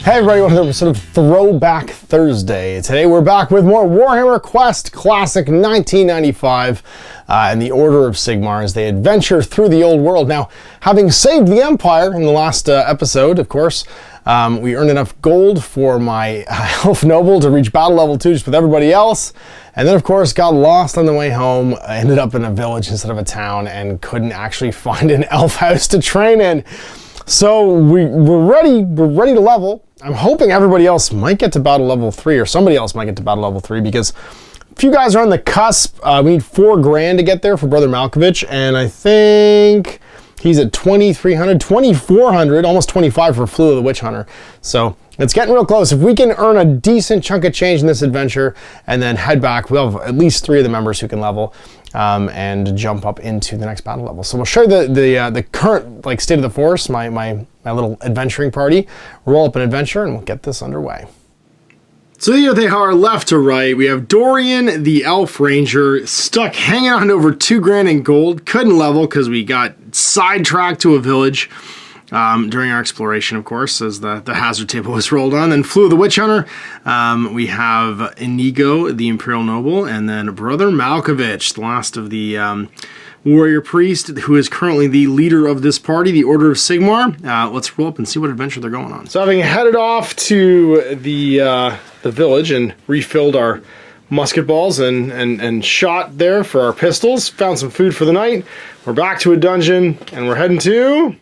Hey everybody, welcome to the sort of Throwback Thursday. Today we're back with more Warhammer Quest Classic 1995 and the Order of Sigmar as they adventure through the old world. Now, having saved the Empire in the last episode, of course, we earned enough gold for my Elf Noble to reach battle level 2 just with everybody else. And then, of course, got lost on the way home, ended up in a village instead of a town, and couldn't actually find an elf house to train in. So we're ready to level. I'm hoping everybody else might get to battle level 3, or somebody else might get to battle level 3, because a few guys are on the cusp. We need 4 grand to get there for Brother Malkovich, and I think he's at 2,300, 2,400, almost 25 for Flew of the Witch Hunter. So it's getting real close. If we can earn a decent chunk of change in this adventure and then head back, we'll have at least 3 of the members who can level and jump up into the next battle level. So we'll show you the current state of the force, my little adventuring party. Roll up an adventure and we'll get this underway. So here they are, left to right. We have Dorian, the Elf Ranger, stuck hanging on to over 2 grand in gold. Couldn't level because we got sidetracked to a village during our exploration, of course, as the hazard table was rolled on. Then Flew of the Witch Hunter. We have Inigo, the Imperial Noble, and then Brother Malkovich, the last of the warrior priest, who is currently the leader of this party, the Order of Sigmar. Let's roll up and see what adventure they're going on. So having headed off to the village and refilled our musket balls and shot there for our pistols, found some food for the night, we're back to a dungeon and we're heading to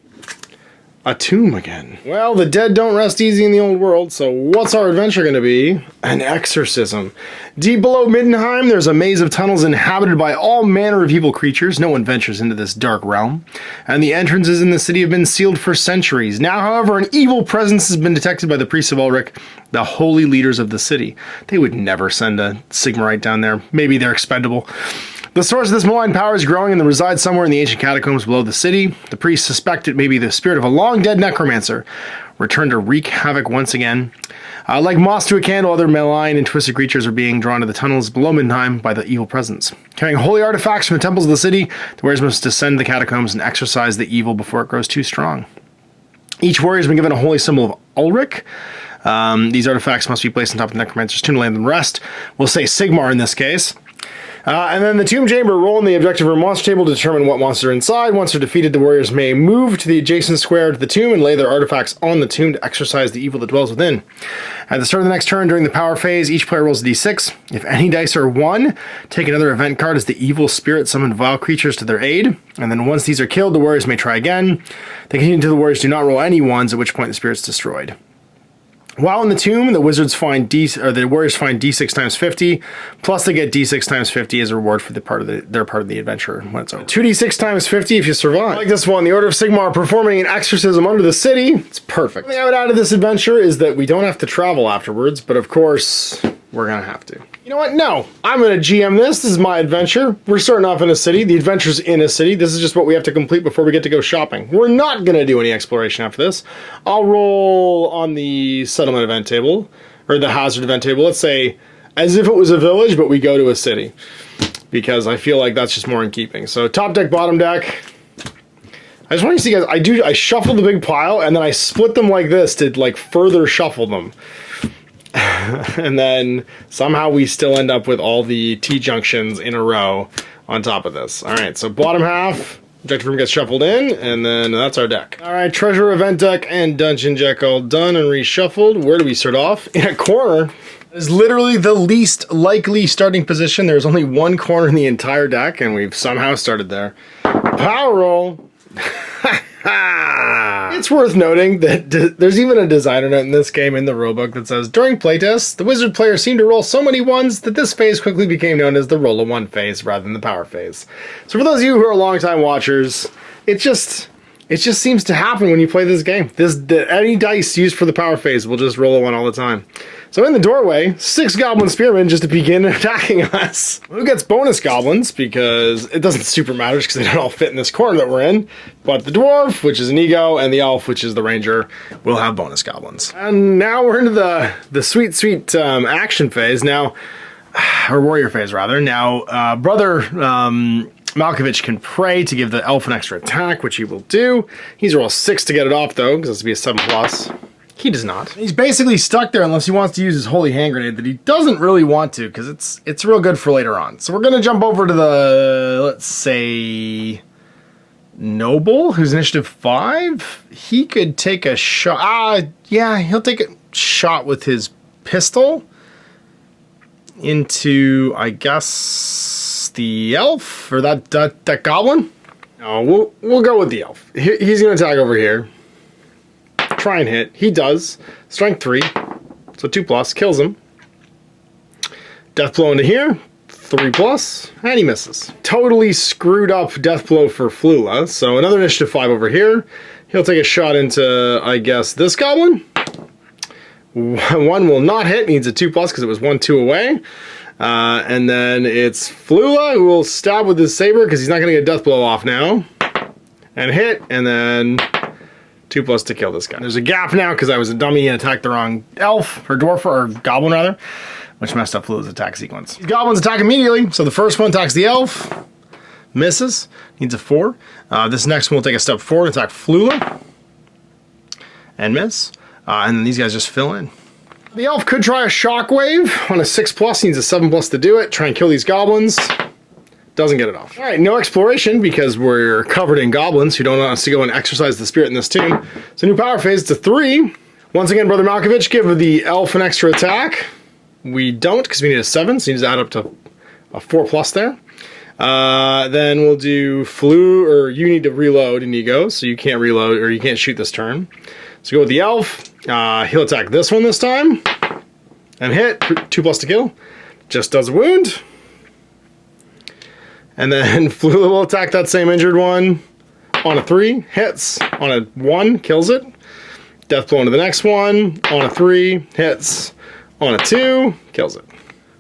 a tomb again. Well, the dead don't rest easy in the old world, so what's our adventure going to be? An exorcism. Deep below Middenheim, there's a maze of tunnels inhabited by all manner of evil creatures. No one ventures into this dark realm, and the entrances in the city have been sealed for centuries. Now, however, an evil presence has been detected by the priests of Ulrich, the holy leaders of the city. They would never send a Sigmarite down there. Maybe they're expendable. The source of this malign power is growing and resides somewhere in the ancient catacombs below the city. The priests suspect it may be the spirit of a long-dead necromancer, returned to wreak havoc once again. Like moths to a candle, other malign and twisted creatures are being drawn to the tunnels below Middenheim by the evil presence. Carrying holy artifacts from the temples of the city, the warriors must descend the catacombs and exorcise the evil before it grows too strong. Each warrior has been given a holy symbol of Ulrich. These artifacts must be placed on top of the necromancer's tomb to land them rest. We'll say Sigmar in this case. And then the tomb chamber, roll in the objective room monster table to determine what monsters are inside. Once they're defeated, the warriors may move to the adjacent square to the tomb and lay their artifacts on the tomb to exorcise the evil that dwells within. At the start of the next turn during the power phase, each player rolls a d6. If any dice are 1, take another event card as the evil spirit summoned vile creatures to their aid. And then once these are killed, the warriors may try again. They continue until the warriors do not roll any 1s, at which point the spirit's destroyed. While in the tomb, the warriors find d6 times 50, plus they get d6 times 50 as a reward for their part of the adventure when it's over. 2d6 times 50 if you survive. I like this one, the Order of Sigmar performing an exorcism under the city. It's perfect. The thing I would add to this adventure is that we don't have to travel afterwards, but of course, we're gonna have to. You know what? No, I'm gonna GM this. This is my adventure. We're starting off in a city. The adventure's in a city. This is just what we have to complete before we get to go shopping. We're not gonna do any exploration after this. I'll roll on the settlement event table, or the hazard event table. Let's say, as if it was a village, but we go to a city. Because I feel like that's just more in keeping. So top deck, bottom deck. I just want you to see, guys, I shuffle the big pile, and then I split them like this to further shuffle them. And then somehow we still end up with all the T-junctions in a row on top of this. All right, so bottom half, objective room gets shuffled in, and then that's our deck. All right, treasure event deck and dungeon deck all done and reshuffled. Where do we start off? In a corner. Is literally the least likely starting position. There's only 1 corner in the entire deck, and we've somehow started there. Power roll. It's worth noting that there's even a designer note in this game in the rulebook that says, during playtests, the wizard players seemed to roll so many 1s that this phase quickly became known as the roll a 1 phase rather than the power phase. So for those of you who are longtime watchers, it just seems to happen when you play this game. Any dice used for the power phase will just roll a 1 all the time. So in the doorway, 6 goblin spearmen just to begin attacking us. Who gets bonus goblins? Because it doesn't super matter because they don't all fit in this corner that we're in. But the dwarf, which is Inigo, and the elf, which is the ranger, will have bonus goblins. And now we're into the sweet action phase now, or warrior phase rather. Now, Brother Malkovich can pray to give the elf an extra attack, which he will do. He's roll 6 to get it off though, because it's to be a 7+. He does not. He's basically stuck there unless he wants to use his holy hand grenade that he doesn't really want to, because it's real good for later on. So we're gonna jump over to the, let's say, Noble, who's initiative 5. He could take a shot. Yeah, he'll take a shot with his pistol into, I guess, the elf or that goblin. No, we'll go with the elf. He's gonna attack over here. Try and hit. He does. Strength 3, so 2+, kills him. Death blow into here, 3+, and he misses. Totally screwed up death blow for Flula. So another initiative 5 over here. He'll take a shot into, I guess, this goblin. 1 will not hit, needs a 2+ because it was 1-2 away. And then it's Flula who will stab with his saber because he's not going to get a death blow off now. And hit, and then 2+ to kill this guy. There's a gap now because I was a dummy and attacked the wrong elf, or dwarf, or goblin rather, which messed up Flula's attack sequence. These goblins attack immediately, so the first one attacks the elf, misses, needs a 4. This next one will take a step forward, attack Flula, and miss. And then these guys just fill in. The elf could try a shockwave on a 6+, needs a 7+ to do it, try and kill these goblins. Doesn't get it off. All right, no exploration because we're covered in goblins who don't want us to go and exercise the spirit in this tomb. So new power phase to 3. Once again, Brother Malkovich, give the elf an extra attack. We don't because we need a 7, so he needs to add up to a 4+ there. Then we'll do or you need to reload, Inigo, so you can't reload or you can't shoot this turn. So go with the elf. He'll attack this one this time and hit, 2+ to kill. Just does a wound. And then Flula will attack that same injured one on a 3, hits. On a 1, kills it. Death blow into the next one. On a 3, hits. On a 2, kills it.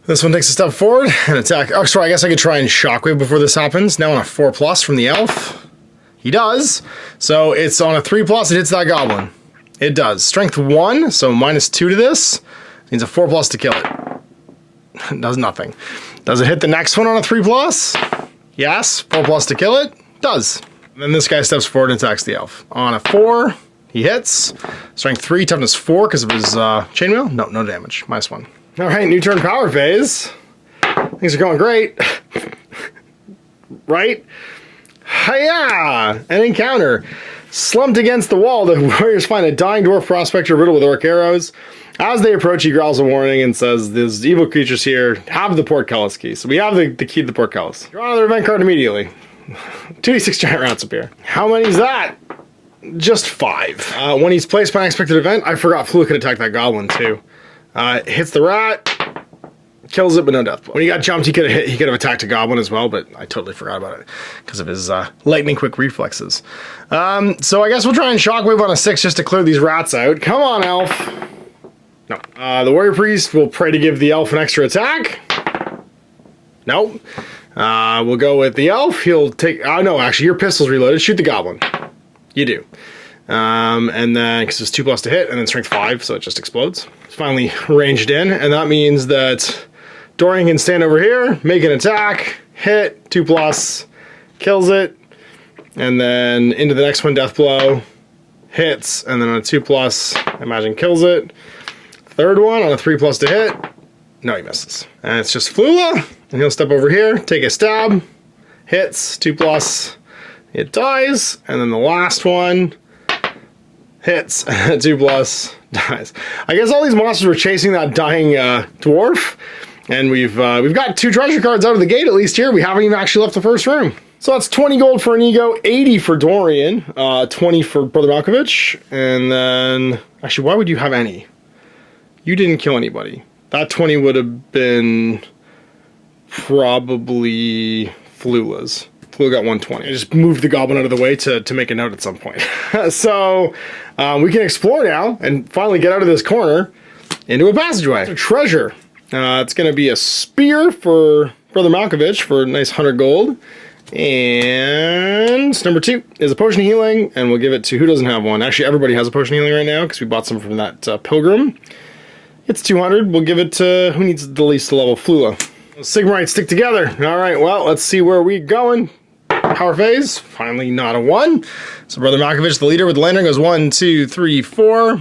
This one takes a step forward and attack. Oh, sorry, I guess I could try and shockwave before this happens. Now on a 4+ from the elf. He does. So it's on a 3+, it hits that goblin. It does. Strength 1, so -2 to this. Needs a 4+ to kill it. Does nothing. Does it hit the next one on a 3+? Yes. 4+ to kill it? Does. And then this guy steps forward and attacks the elf. On a 4, he hits. Strength 3, toughness 4 because of his chainmail. No damage. -1. All right, new turn power phase. Things are going great. Right? Hiya! An encounter. Slumped against the wall, the warriors find a dying dwarf prospector riddled with orc arrows. As they approach, he growls a warning and says, "There's evil creatures here. Have the portcullis key." So we have the key to the portcullis. Draw another event card immediately. 2d6 giant rats appear. How many is that? Just 5. When he's placed by an unexpected event, I forgot Flula could attack that goblin too. Hits the rat, kills it, but no death blow. When he got jumped, he could have attacked a goblin as well, but I totally forgot about it because of his lightning quick reflexes. So I guess we'll try and shockwave on a 6 just to clear these rats out. Come on, elf. No. The warrior priest will pray to give the elf an extra attack. No. We'll go with the elf. He'll take... Oh, no, actually, your pistol's reloaded. Shoot the goblin. You do. And then, because it's 2+ to hit, and then strength 5, so it just explodes. It's finally ranged in, and that means that Dorian can stand over here, make an attack, hit, 2+, kills it, and then into the next one, death blow, hits, and then on a 2+, I imagine kills it. Third one on a 3+ to hit. No, he misses. And it's just Flula, and he'll step over here, take a stab, hits, 2+, it dies, and then the last one hits, 2+, dies. I guess all these monsters were chasing that dying dwarf, and we've got 2 treasure cards out of the gate at least here. We haven't even actually left the first room. So that's 20 gold for Inigo, 80 for Dorian, 20 for Brother Malkovich, and then... Actually, why would you have any? You didn't kill anybody. That 20 would have been probably Flula's. Flula got 120. I just moved the goblin out of the way to make a note at some point. So we can explore now and finally get out of this corner into a passageway. A treasure. It's going to be a spear for Brother Malkovich for a nice 100 gold. And number 2 is a potion of healing, and we'll give it to who doesn't have one. Actually, everybody has a potion of healing right now because we bought some from that pilgrim. It's 200. We'll give it to who needs the least level, Flula. Sigmarites stick together. All right, well, let's see where we're going. Power phase, finally not a 1. So Brother Malkovich, the leader with the lantern, goes 1, 2, 3, 4.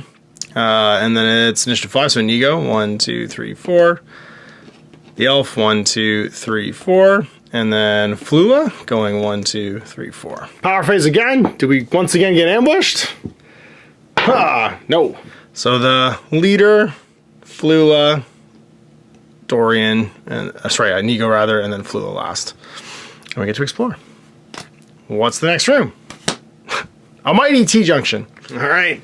And then it's initiative 5, so Inigo, 1, 2, 3, 4. The elf, 1, 2, 3, 4. And then Flula, going 1, 2, 3, 4. Power phase again. Do we once again get ambushed? No. So the leader, Flula, Dorian, and Inigo rather, and then Flula last. And we get to explore. What's the next room? A mighty T-junction. All right.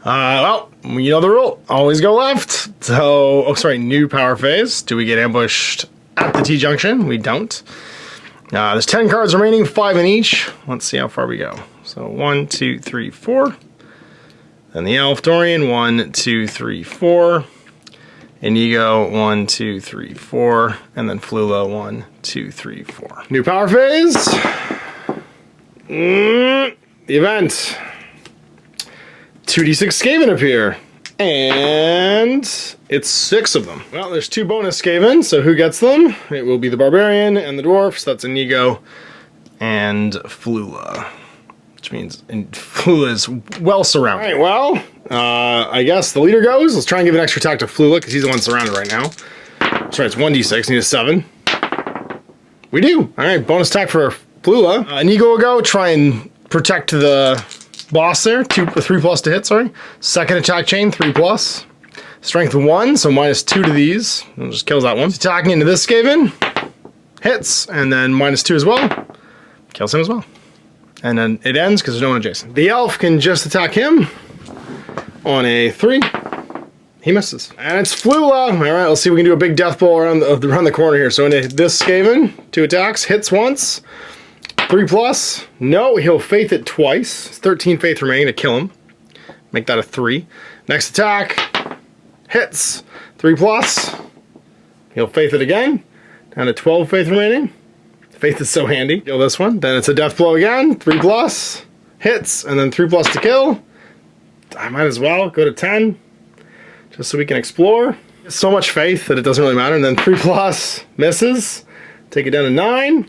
Well, you know the rule. Always go left. So, new power phase. Do we get ambushed at the T-junction? We don't. There's 10 cards remaining, 5 in each. Let's see how far we go. So 1, 2, 3, 4. Then the elf Dorian, 1, 2, 3, 4. Inigo, 1, 2, 3, 4. And then Flula, 1, 2, 3, 4. New power phase. The event. 2d6 Skaven appear. And it's 6 of them. Well, there's 2 bonus Skaven, so who gets them? It will be the Barbarian and the Dwarf, so that's Inigo and Flula. Which means Flula is well surrounded. All right, well, I guess the leader goes. Let's try and give an extra attack to Flula, because he's the one surrounded right now. Sorry, it's 1d6, need a 7. We do. All right, bonus attack for Flula. Inigo will go, try and protect the boss there. 3+ to hit, sorry. Second attack chain, 3+. Strength 1, so -2 to these. It just kills that one. Attacking into this Skaven. Hits, and then -2 as well. Kills him as well. And then it ends because there's no one adjacent. The elf can just attack him on a 3. He misses. And it's Flula. All right, let's see if we can do a big death blow around the corner here. So into this Skaven, 2 attacks, hits once. 3+. No, he'll faith it twice. 13 faith remaining to kill him. Make that a 3. Next attack. Hits. 3+. He'll faith it again. Down to 12 faith remaining. Faith is so handy. Kill this one. Then it's a death blow again. 3+. Hits. And then 3+ to kill. I might as well go to 10. Just so we can explore. So much faith that it doesn't really matter. And then 3+ misses. Take it down to 9.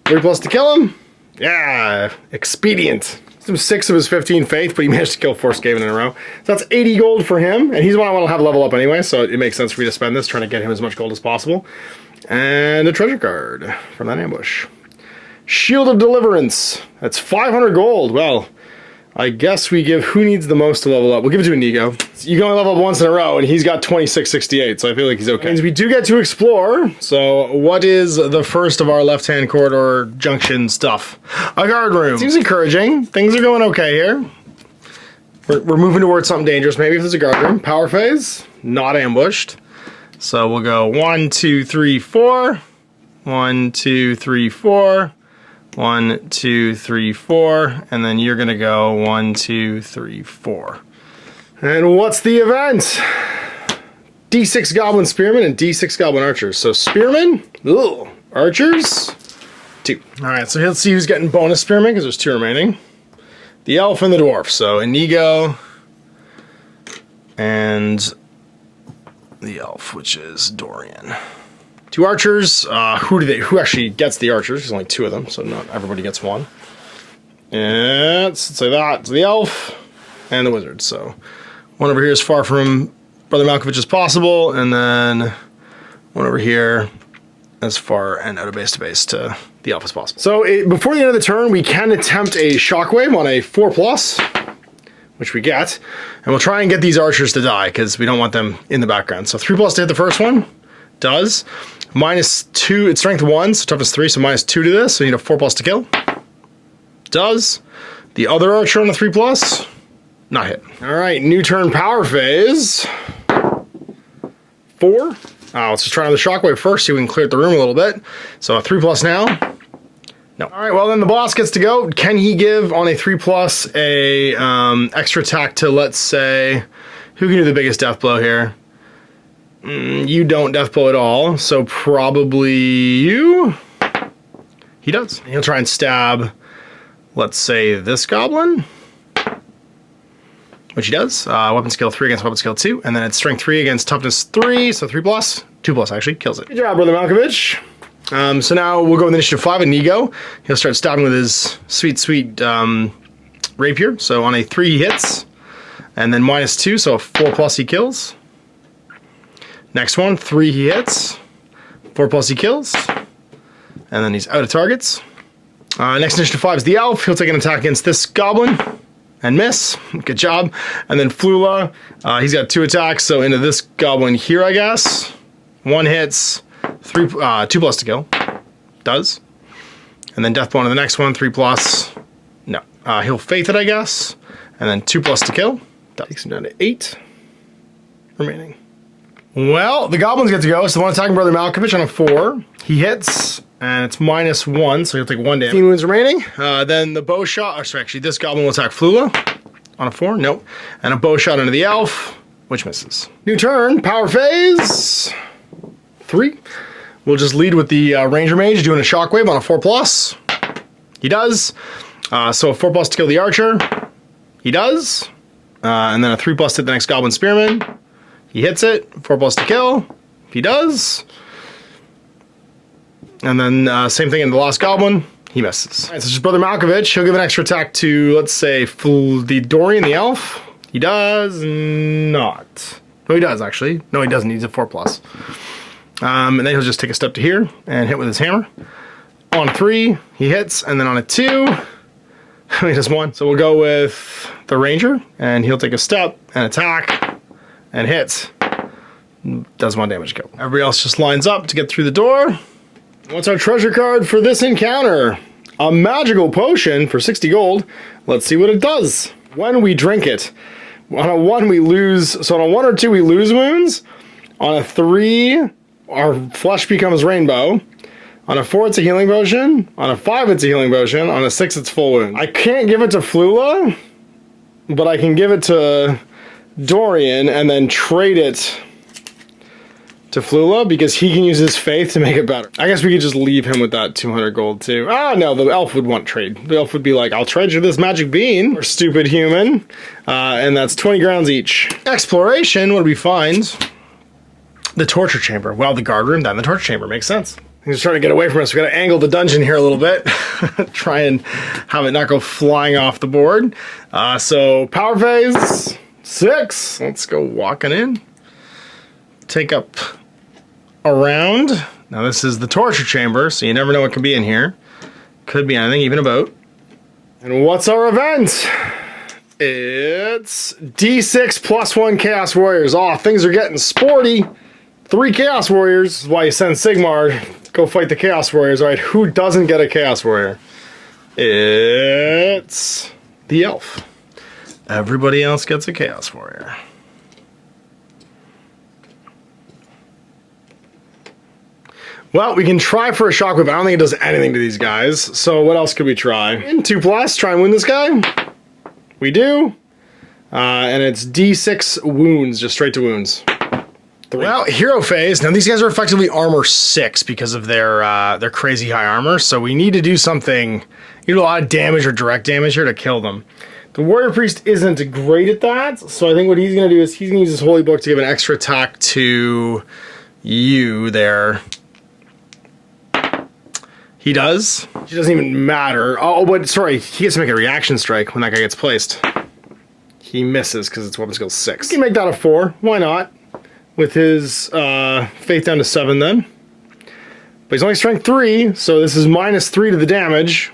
3+ to kill him. Yeah, expedient. 6 of his 15 faith, but he managed to kill 4 Skaven in a row. So that's 80 gold for him, and he's the one I want to have level up anyway, so it makes sense for me to spend this, trying to get him as much gold as possible. And a treasure card from that ambush. Shield of Deliverance. That's 500 gold. Well, I guess we give who needs the most to level up. We'll give it to Inigo. You can only level up once in a row, and he's got 2668, so I feel like he's okay. Means we do get to explore. So what is the first of our left-hand corridor junction stuff? A guard room. Seems encouraging. Things are going okay here. We're moving towards something dangerous, maybe, if there's a guard room. Power phase, not ambushed. So we'll go 1, 2, 3, 4. 1, 2, 3, 4. 1, 2, 3, 4, and then you're gonna go 1, 2, 3, 4. And what's the event? D6 Goblin Spearmen and D6 Goblin Archers. So Spearmen, Archers, 2. All right, so let's see who's getting bonus Spearmen, because there's 2 remaining. The Elf and the Dwarf. So Inigo and the Elf, which is Dorian. 2 archers. Who actually gets the archers? There's only 2 of them, so not everybody gets 1. And let's say that. So the elf and the wizard. So one over here as far from Brother Malkovich as possible, and then one over here as far and out of base to base to the elf as possible. So before the end of the turn, we can attempt a shockwave on a 4+, which we get, and we'll try and get these archers to die because we don't want them in the background. So 3+ to hit the first one. Does. -2, it's strength 1, so toughness 3, so -2 to this, so you need a 4+ to kill. Does. The other archer on the 3+, not hit. Alright, new turn power phase. 4. Let's just try another shockwave first, so we can clear the room a little bit. So a 3+ now. No. Alright, well then the boss gets to go. Can he give on a 3+ a extra attack to, let's say, who can do the biggest death blow here? You don't death blow at all, so probably you? He does. And he'll try and stab, let's say, this goblin, which he does. Weapon skill 3 against weapon skill 2, and then it's strength 3 against toughness 3, so 3+, 2+ actually, kills it. Good job, Brother Malkovich. So now we'll go with initiative 5, Inigo. He'll start stabbing with his sweet, sweet rapier. So on a 3 he hits, And then -2, so a 4+ he kills. Next one, 3 he hits. 4+ he kills. And then he's out of targets. Next initiative 5 is the elf. He'll take an attack against this goblin and miss. Good job. And then Flula, he's got 2 attacks, so into this goblin here, I guess. 1 hits, 2+ to kill. Does. And then Deathbone on the next one, 3+. No. He'll Faith it, I guess. And then 2+ to kill. That takes him down to 8 remaining. Well, the goblins get to go. So the one attacking Brother Malkovich on a 4. He hits, and it's -1, so he'll take 1 damage. 15 wounds remaining. Then the bow shot, or sorry, actually, this goblin will attack Flula on a 4. Nope. And a bow shot into the elf, which misses. New turn, power phase. 3. We'll just lead with the Ranger Mage doing a shockwave on a 4+. He does. So a 4+ to kill the archer. He does. And then a 3+ to hit the next goblin spearman. He hits it. 4+ to kill. He does. And then same thing in the last goblin. He misses. All right, so just Brother Malkovich. He'll give an extra attack to, let's say, the Dorian, the elf. He does not. No, he does, actually. No, he doesn't. He's a 4+. And then he'll just take a step to here and hit with his hammer. On a 3, he hits. And then on a 2, he does 1. So we'll go with the Ranger. And he'll take a step and attack. And hits. Does 1 damage kill. Everybody else just lines up to get through the door. What's our treasure card for this encounter? A magical potion for 60 gold. Let's see what it does. When we drink it. On a 1 we lose, so on a 1 or 2 we lose wounds. On a 3, our flesh becomes rainbow. On a 4 it's a healing potion. On a 5 it's a healing potion. On a 6 it's full wound. I can't give it to Flula, but I can give it to Dorian and then trade it to Flula because he can use his faith to make it better. I guess we could just leave him with that 200 gold too. Ah, no, the elf would want trade. The elf would be like, I'll trade you this magic bean, or stupid human, and that's 20 grounds each. Exploration, what do we find? The torture chamber. Well, the guard room, then the torture chamber. Makes sense. He's trying to get away from us. We gotta angle the dungeon here a little bit. Try and have it not go flying off the board. So power phase 6. Let's go walking in. Take up around. Now this is the torture chamber, so you never know what can be in here. Could be anything, even a boat. And what's our event? It's D6 +1 Chaos Warriors. Oh, things are getting sporty. 3 Chaos Warriors. This is why you send Sigmar. Go fight the Chaos Warriors. All right, who doesn't get a Chaos Warrior? It's the elf. Everybody else gets a Chaos Warrior. Well, we can try for a shockwave. I don't think it does anything to these guys. So what else could we try? In 2+, try and win this guy. We do. And it's D6 wounds, just straight to wounds. 3. Well, hero phase. Now these guys are effectively armor 6 because of their crazy high armor. So we need to do something, a lot of damage or direct damage here to kill them. The warrior priest isn't great at that. So I think what he's going to do is he's going to use his holy book to give an extra attack to you there. He does. It doesn't even matter. Oh, but sorry, he gets to make a reaction strike when that guy gets placed. He misses because it's weapon skill 6. He can make that a 4. Why not? With his faith down to 7 then. But he's only strength 3, so this is -3 to the damage.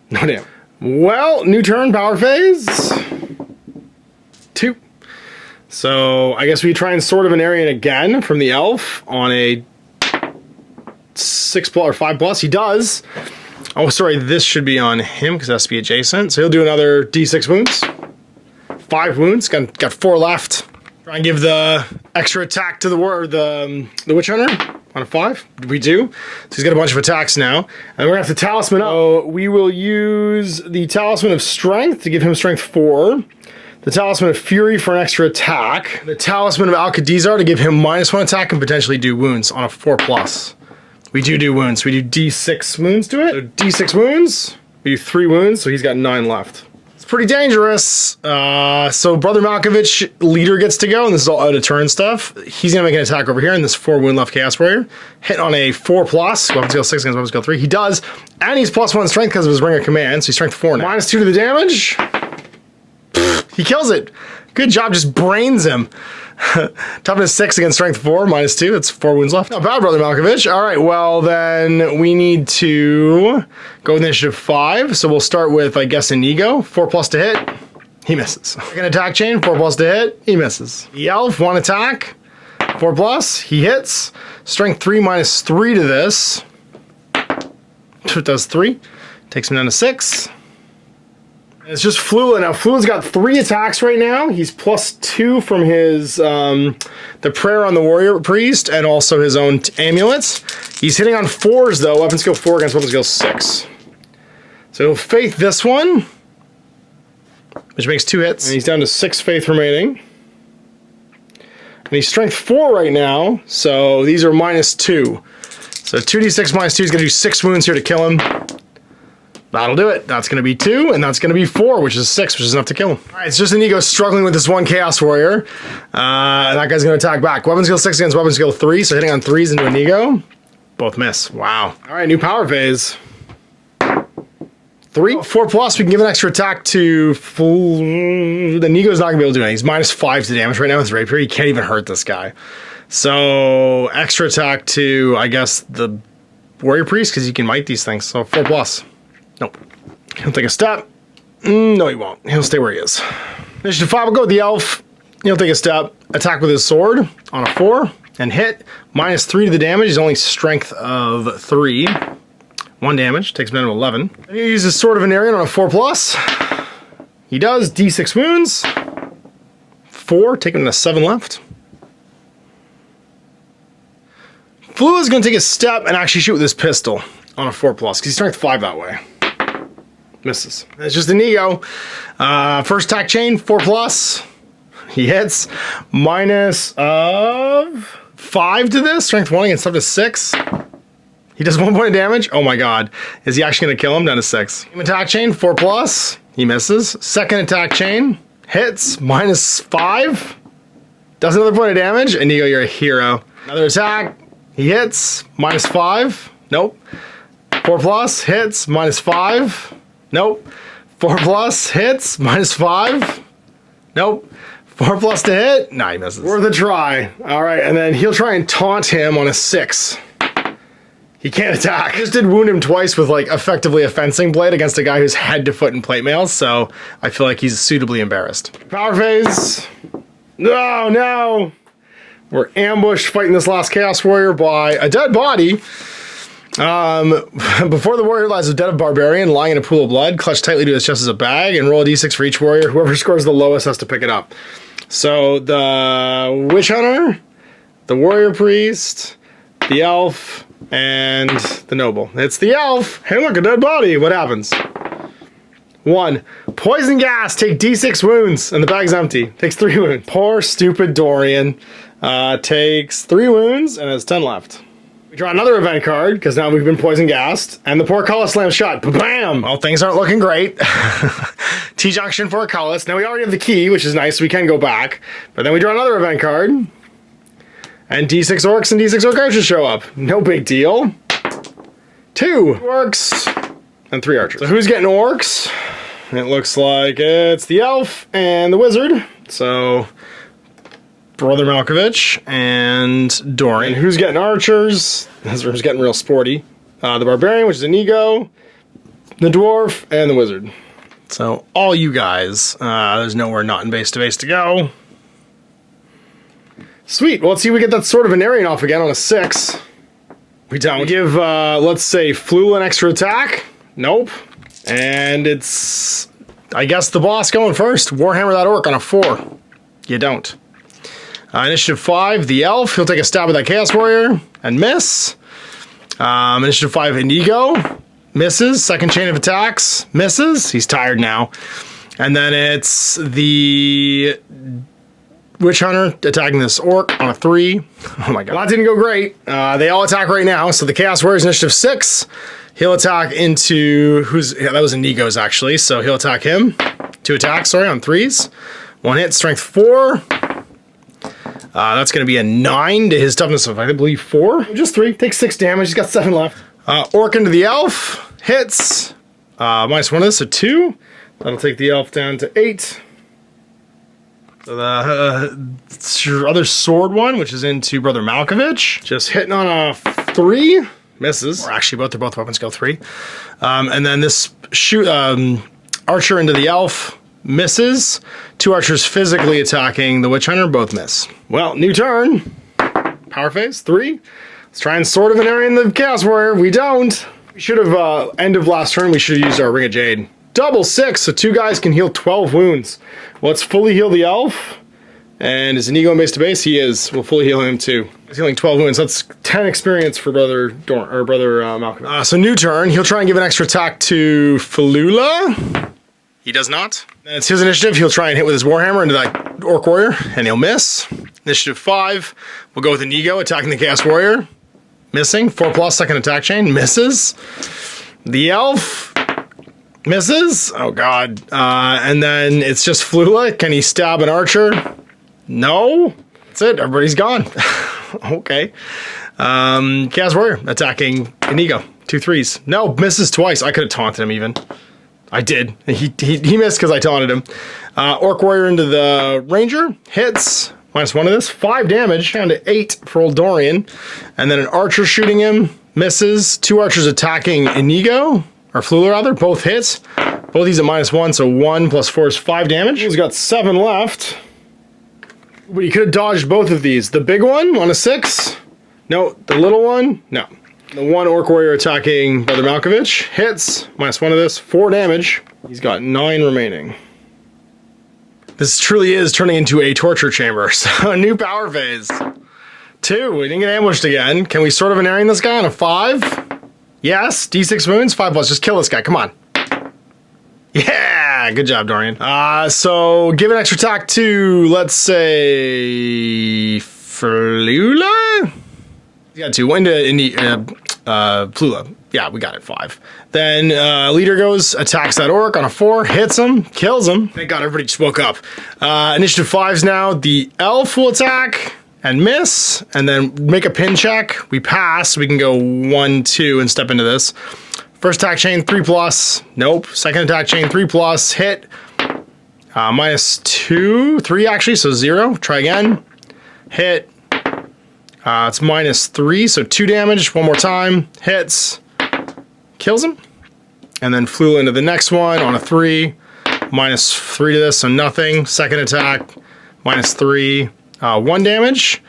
No damage. Well, new turn, power phase. 2. So I guess we try and Sword of Anarian again from the elf on a 6+ or 5+. He does. Oh, sorry, this should be on him because it has to be adjacent. So he'll do another D6 wounds. 5 wounds. Got 4 left. Try and give the extra attack to the Witch Hunter on a 5. We do. So he's got a bunch of attacks now. And we're going to have to talisman up. So we will use the Talisman of Strength to give him strength 4. The Talisman of Fury for an extra attack. The Talisman of Alcadizar to give him -1 attack and potentially do wounds on a 4+. We do wounds. We do D6 wounds to it. So D6 wounds. We do 3 wounds, so he's got 9 left. It's pretty dangerous. So Brother Malkovich, leader, gets to go, and this is all out of turn stuff. He's going to make an attack over here, and this 4 wound left Chaos Warrior. Hit on a 4+, weapon skill 6 against weapon skill 3. He does, and he's +1 strength because of his Ring of Command, so he's strength 4 now. -2 to the damage. He kills it. Good job, just brains him. Toughness 6 against strength 4, -2. That's 4 wounds left. Not bad, Brother Malkovich. All right, well, then we need to go with initiative 5. So we'll start with, I guess, Inigo. 4+ to hit. He misses. Second attack chain, 4+ to hit. He misses. The elf, 1 attack. 4+. He hits. Strength 3 -3 to this. It does 3. Takes him down to 6. It's just Flula. Now, Flula's got 3 attacks right now. He's +2 from his, the prayer on the warrior priest and also his own amulets. He's hitting on 4s, though. Weapon skill 4 against weapon skill 6. So he'll faith this one, which makes 2 hits. And he's down to 6 faith remaining. And he's strength 4 right now, so these are -2. So 2d6 -2 is going to do 6 wounds here to kill him. That'll do it. That's going to be 2, and that's going to be 4, which is 6, which is enough to kill him. All right, it's just Inigo struggling with this one Chaos Warrior. And that guy's going to attack back. Weapon skill 6 against weapon skill 3, so hitting on 3s into Inigo. Both miss. Wow. All right, new power phase. 3. 4+, we can give an extra attack to full... The Inigo's not going to be able to do anything. He's -5 to damage right now with Rapier. He can't even hurt this guy. So, extra attack to, I guess, the Warrior Priest, because he can might these things. So, 4+. Nope. He'll take a step. No, he won't. He'll stay where he is. Initiative 5 will go with the elf. He'll take a step. Attack with his sword on a 4 and hit. -3 to the damage. He's only strength of 3. 1 damage. Takes him down to 11. And he uses Sword of Anarian on a 4+. He does. D6 wounds. 4. Take him to 7 left. Flula's going to take a step and actually shoot with his pistol on a 4+, because he's strength 5 that way. Misses. It's just Inigo. First attack chain, 4+. He hits. Minus of 5 to this. Strength 1 against toughness 6. He does 1 point of damage. Oh my god. Is he actually going to kill him? Down to 6. Same attack chain, 4+. He misses. Second attack chain. Hits. -5. Does another point of damage. Inigo, you're a hero. Another attack. He hits. -5. Nope. 4+ hits. -5. Nope. 4+ hits. -5. Nope. 4+ to hit. Nah, he misses. Worth a try. All right, and then he'll try and taunt him on a 6. He can't attack. I just did wound him twice with, like, effectively a fencing blade against a guy who's head to foot in plate mail, so I feel like he's suitably embarrassed. Power phase. No, no. We're ambushed fighting this last Chaos Warrior by a dead body. Before the warrior lies a dead barbarian lying in a pool of blood. Clutch tightly to his chest as a bag and roll a d6 for each warrior. Whoever scores the lowest has to pick it up. So the witch hunter, the warrior priest, the elf, and the noble. It's the elf. Hey, look, a dead body. What happens? 1. Poison gas. Take d6 wounds. And the bag's empty. Takes 3 wounds. Poor, stupid Dorian. Takes 3 wounds and has 10 left. We draw another event card, because now we've been poison gassed, and the portcullis slams shut. Bam! Well, things aren't looking great. T-junction for a cullis. Now we already have the key, which is nice, so we can go back. But then we draw another event card, and D6 orcs and D6 orc archers show up. No big deal. 2 orcs and 3 archers. So who's getting orcs? It looks like it's the elf and the wizard. So Brother Malkovich and Dorian. And who's getting archers? This room's getting real sporty. The barbarian, which is Inigo, the dwarf, and the wizard. So all you guys, there's nowhere not in base to go. Sweet. Well, let's see if we get that Sword of Anarian off again on a 6. We don't. We give, let's say, Flula an extra attack. Nope. And it's, I guess, the boss going first. Warhammer that orc on a 4. You don't. Initiative 5, the elf. He'll take a stab at that Chaos Warrior and miss. Initiative 5, Inigo. Misses. Second chain of attacks. Misses. He's tired now. And then it's the Witch Hunter attacking this orc on a 3. Oh my god. Well, that didn't go great. They all attack right now. So the Chaos Warrior's initiative 6. He'll attack into... that was Inigo's, actually. So he'll attack him. 2 attacks, sorry, on 3s. 1 hit, strength 4. That's going to be a 9 to his toughness of, I believe, 4. Just 3. Takes 6 damage. He's got 7 left. Orc into the elf. Hits. -1 of this, so 2. That'll take the elf down to 8. The other sword one, which is into Brother Malkovich, just hitting on a 3, misses. Or actually, they're both weapon skill 3. And then this archer into the elf misses. 2 archers physically attacking the witch hunter, both miss. Well, new turn. Power phase 3. Let's try and sort of an area in the Chaos Warrior. We don't. We should have end of last turn. We should have used our Ring of Jade. Double 6, so 2 guys can heal 12 wounds. Let's fully heal the elf. And is Inigo base to base? He is. We'll fully heal him too. He's healing 12 wounds. That's 10 experience for Brother Malcolm. So new turn. He'll try and give an extra attack to Falula. He does not. Then it's his initiative. He'll try and hit with his Warhammer into that Orc Warrior, and he'll miss. Initiative 5. We'll go with Inigo attacking the Chaos Warrior. Missing. 4+, second attack chain. Misses. The elf misses. Oh god. And then it's just Flula. Can he stab an archer? No. That's it. Everybody's gone. Okay. Chaos Warrior attacking Inigo. 2 3s. No, misses twice. I could have taunted him even. I did. He missed because I taunted him. Orc Warrior into the Ranger. Hits. -1 of this. 5 damage. Down to 8 for old Dorian. And then an archer shooting him. Misses. 2 archers attacking Inigo. Or Flula rather. Both hits. Both these at -1. So 1 + 4 is 5 damage. He's got 7 left. But he could have dodged both of these. The big one on a 6. No. The little one. No. The one Orc Warrior attacking Brother Malkovich. Hits. -1 of this. 4 damage. He's got 9 remaining. This truly is turning into a torture chamber. So a new power phase. 2. We didn't get ambushed again. Can we sort of an this guy on a 5? Yes. D6 wounds. 5+. Just kill this guy. Come on. Yeah. Good job, Dorian. So give an extra attack to, let's say, Flula? You got 2. One to Flula. Yeah, we got it. 5. Then leader goes, attacks that orc on a 4, hits him, kills him. Thank God everybody just woke up. Initiative 5's now. The elf will attack and miss, and then make a pin check. We pass. We can go 1 2 and step into this. First attack chain 3+. Nope. Second attack chain 3+. Hit. -2, 3 actually, so 0. Try again. Hit. It's -3, so 2 damage. One more time. Hits. Kills him. And then flew into the next one on a 3. -3 to this, so nothing. Second attack. -3. 1 damage.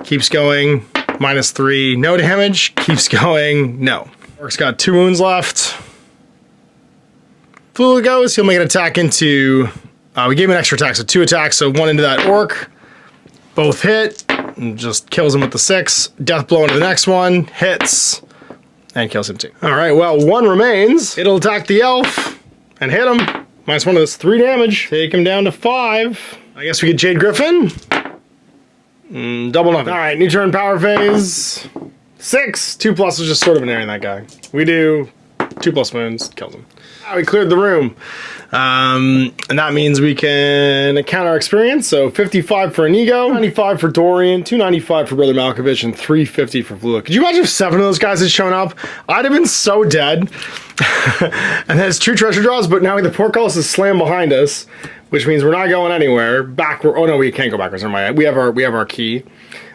Keeps going. -3. No damage. Keeps going. No. Orc's got 2 wounds left. Flula goes. He'll make an attack into... we gave him an extra attack, so 2 attacks. So 1 into that orc. Both hit. And just kills him with the 6. Death blow into the next one. Hits. And kills him too. Alright, well, 1 remains. It'll attack the elf. And hit him. -1 of this. 3 damage. Take him down to 5. I guess we get Jade Griffin. Double nothing. Alright, new turn power phase. 6. 2+ was just sort of an that guy. We do 2+ wounds. Kills him. We cleared the room. And that means we can count our experience. So 55 for Inigo, 95 for Dorian, 295 for Brother Malkovich, and 350 for Flula. Could you imagine if 7 of those guys had shown up? I'd have been so dead. And there's 2 treasure draws, but now the portcullis is slammed behind us, which means we're not going anywhere. Backward. Oh no, we can't go backwards. Never mind. We have our key.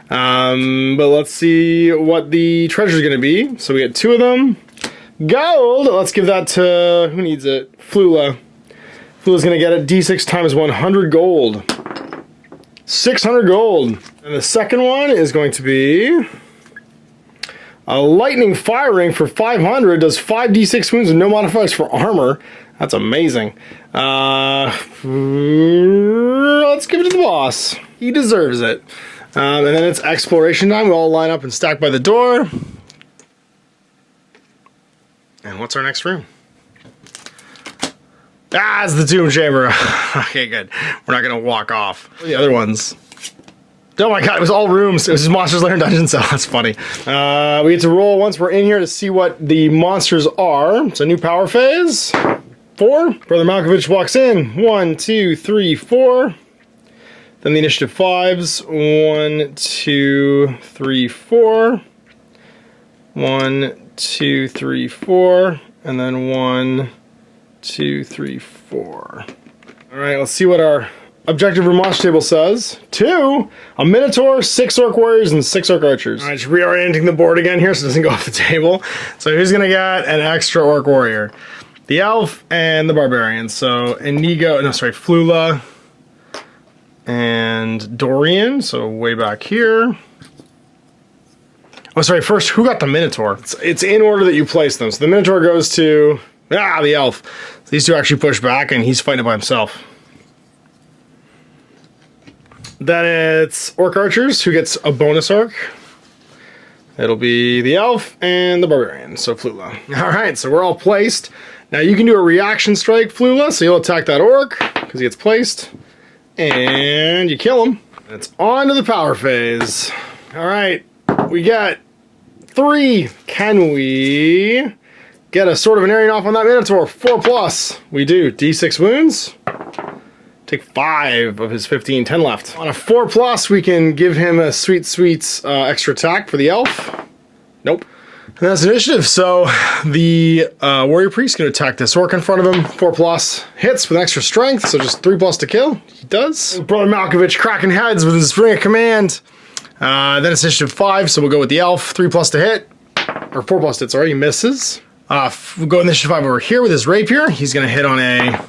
But let's see what the treasure is going to be. So we get 2 of them. Gold! Let's give that to... who needs it? Flula. Flula's going to get it. D6 times 100 gold. 600 gold. And the second one is going to be... a lightning fire ring for 500. Does 5d6 wounds and no modifiers for armor. That's amazing. Let's give it to the boss. He deserves it. And then it's exploration time. We all line up and stack by the door. And what's our next room? Ah, it's the Tomb Chamber. Okay, good. We're not going to walk off. What are the other ones? Oh my god, it was all rooms. It was just Monsters Lair and Dungeon Cell. That's funny. We get to roll once we're in here to see what the monsters are. It's a new power phase. 4. Brother Malkovich walks in. 1, 2, 3, 4. Then the initiative 5s. 1, 2, 3, 4. 1, 2, 3, 4. And then 1, 2, 3, 4. Alright, let's see what our objective remonstrance table says 2, a Minotaur, 6 Orc Warriors, and 6 Orc Archers. All right, just reorienting the board again here so it doesn't go off the table. So who's gonna get an extra Orc Warrior? The Elf and the Barbarian. So Flula and Dorian, so way back here. Oh, sorry, first, who got the Minotaur? It's in order that you place them. So the Minotaur goes to, the Elf. So these two actually push back, and he's fighting it by himself. Then it's Orc Archers, who gets a bonus Orc. It'll be the Elf and the Barbarian, so Flula. All right, so we're all placed. Now you can do a reaction strike, Flula, so you'll attack that Orc, because he gets placed, and you kill him. And it's on to the power phase. All right, we got 3. Can we get a Sword of Anarian off on that Minotaur? 4+. We do. D6 wounds. Take 5 of his 15, 10 left. On a 4+, we can give him a sweet extra attack for the Elf. Nope. And that's initiative. So the Warrior Priest can attack this Orc in front of him. 4+. Hits with extra strength, so just 3+ to kill. He does. Brother Malkovich cracking heads with his Ring of Command. Then it's initiative 5, so we'll go with the Elf. 3+ to hit. Or 4+ to hit, sorry, he misses. We'll go with initiative 5 over here with his Rapier. He's going to hit on a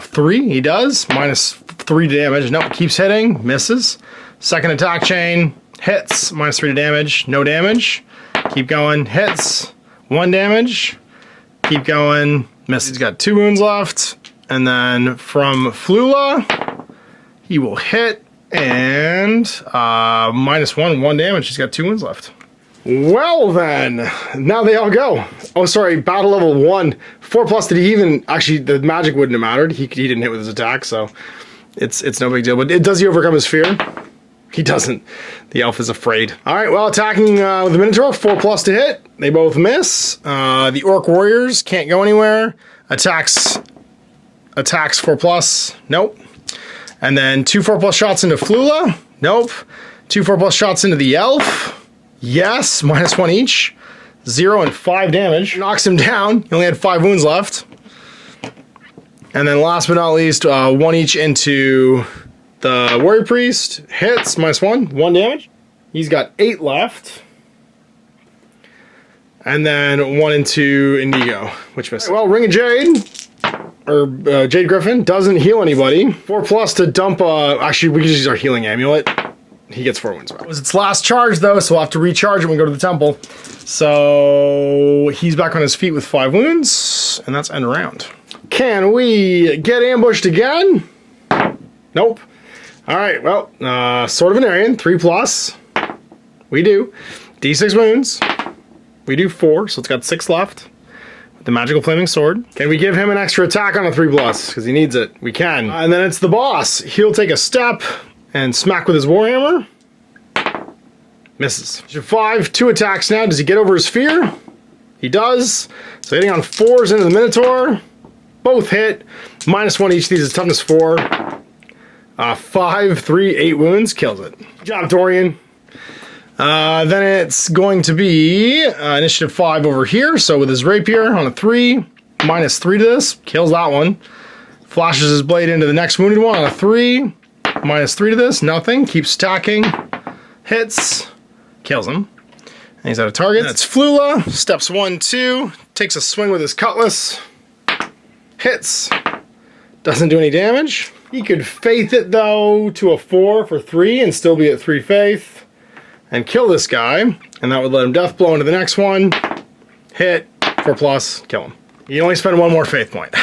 3. He does. -3 to damage. Nope, keeps hitting. Misses. Second attack chain. Hits. -3 to damage. No damage. Keep going. Hits. 1 damage. Keep going. Misses. He's got 2 wounds left. And then from Flula, he will hit. And -1 damage. He's got 2 wounds left. Well then, now they all go. Oh, sorry, battle level 1. 4+, did he even, actually the magic wouldn't have mattered. He didn't hit with his attack, so it's no big deal. But does he overcome his fear? He doesn't. The Elf is afraid. All right, well, attacking with the Minotaur, 4+ to hit. They both miss. The Orc Warriors can't go anywhere. Attacks 4+, nope. And then 2 4+ shots into Flula, nope. 2 4+ shots into the Elf. Yes, -1 each. 0 and 5 damage. Knocks him down. He only had 5 wounds left. And then last but not least, 1 each into the Warrior Priest. Hits, -1, 1 damage. He's got 8 left. And then 1 into Inigo, which missed. Well, Ring of Jade, or Jade Griffin, doesn't heal anybody. 4+ to dump, actually we can just use our healing amulet. He gets 4 wounds back. It was its last charge though, so we'll have to recharge it when we go to the temple. So he's back on his feet with 5 wounds, and that's end round. Can we get ambushed again? Nope. All right, well, Sword of Anarian, 3+. We do. D6 wounds. We do 4, so it's got 6 left. With the Magical Flaming Sword. Can we give him an extra attack on a 3+? Because he needs it. We can. And then it's the boss. He'll take a step and smack with his Warhammer. Misses. 5, 2 attacks now. Does he get over his fear? He does. So hitting on 4s into the Minotaur. Both hit. -1 each. These is toughness 4. 5, 3, 8 wounds. Kills it. Good job, Dorian. Then it's going to be initiative 5 over here. So with his Rapier on a 3. -3 to this. Kills that one. Flashes his blade into the next wounded one on a 3. -3 to this, nothing. Keeps stacking. Hits. Kills him. And he's out of target. That's Flula. Steps 1, 2. Takes a swing with his cutlass. Hits. Doesn't do any damage. He could faith it, though, to a 4 for 3 and still be at 3 faith. And kill this guy. And that would let him death blow into the next one. Hit. 4+. Kill him. You only spend 1 more faith point.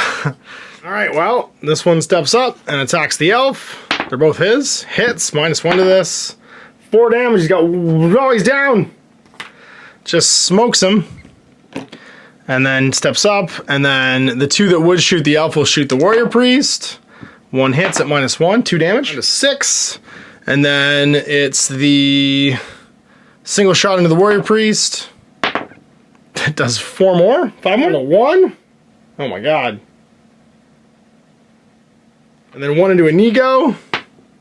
Alright, well, this one steps up and attacks the Elf. They're both his. Hits, -1 to this. 4 damage, he's got, oh, he's down! Just smokes him. And then steps up, and then the 2 that would shoot the Elf will shoot the Warrior Priest. 1 hits at -1, 2 damage. To 6. And then it's the single shot into the Warrior Priest. That does 4 more? 5 more to 1? Oh my god. And then 1 into Inigo.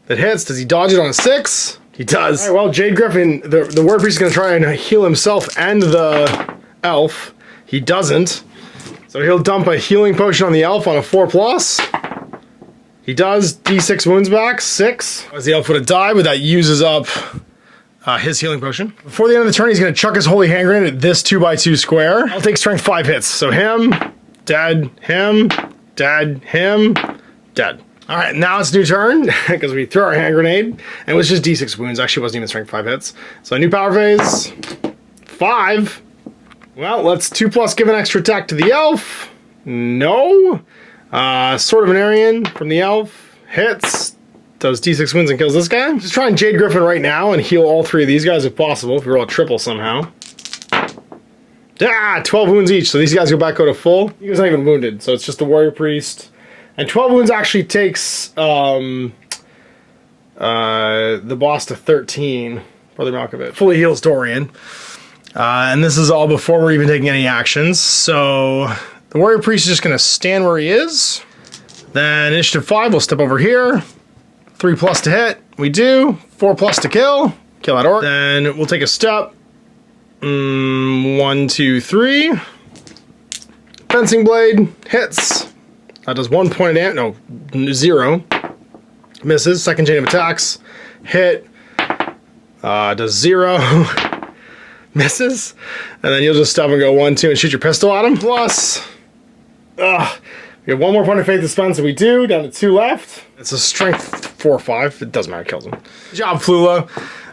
That hits. Does he dodge it on a 6? He does. All right, well, Jade Griffin, the Warrior Priest is going to try and heal himself and the Elf. He doesn't. So he'll dump a healing potion on the Elf on a 4+. He does D6 wounds back, 6. As the elf would have died, but that uses up his healing potion. Before the end of the turn, he's going to chuck his holy hand grenade at this 2x2 square. I'll take strength 5 hits. So him, dead, him, dead, him, dead. All right, now it's a new turn because we threw our hand grenade and it was just D6 wounds. Actually, wasn't even strength 5 hits. So a new power phase, 5. Well, let's 2+ give an extra attack to the elf. No. Sword of an Aryan from the elf hits. Does D6 wounds and kills this guy. Just try and Jade Griffin right now and heal all 3 of these guys if possible. If we roll a triple somehow. 12 wounds each. So these guys go to full. He was not even wounded. So it's just the warrior priest. And 12 wounds actually takes the boss to 13. Brother Malkovich. Fully heals Dorian. And this is all before we're even taking any actions. So the warrior priest is just going to stand where he is. Then initiative 5 will step over here. 3+ to hit. We do. 4+ to kill. Kill that orc. Then we'll take a step. 1, 2, 3. Fencing blade hits. That does 1 point of damage. No, 0. Misses. Second chain of attacks. Hit. Does 0. Misses. And then you'll just stop and go 1, 2 and shoot your pistol at him. Plus. We have 1 more point of faith to spend, so we do. Down to 2 left. It's a strength 4 or 5. It doesn't matter. It kills him. Good job, Flula.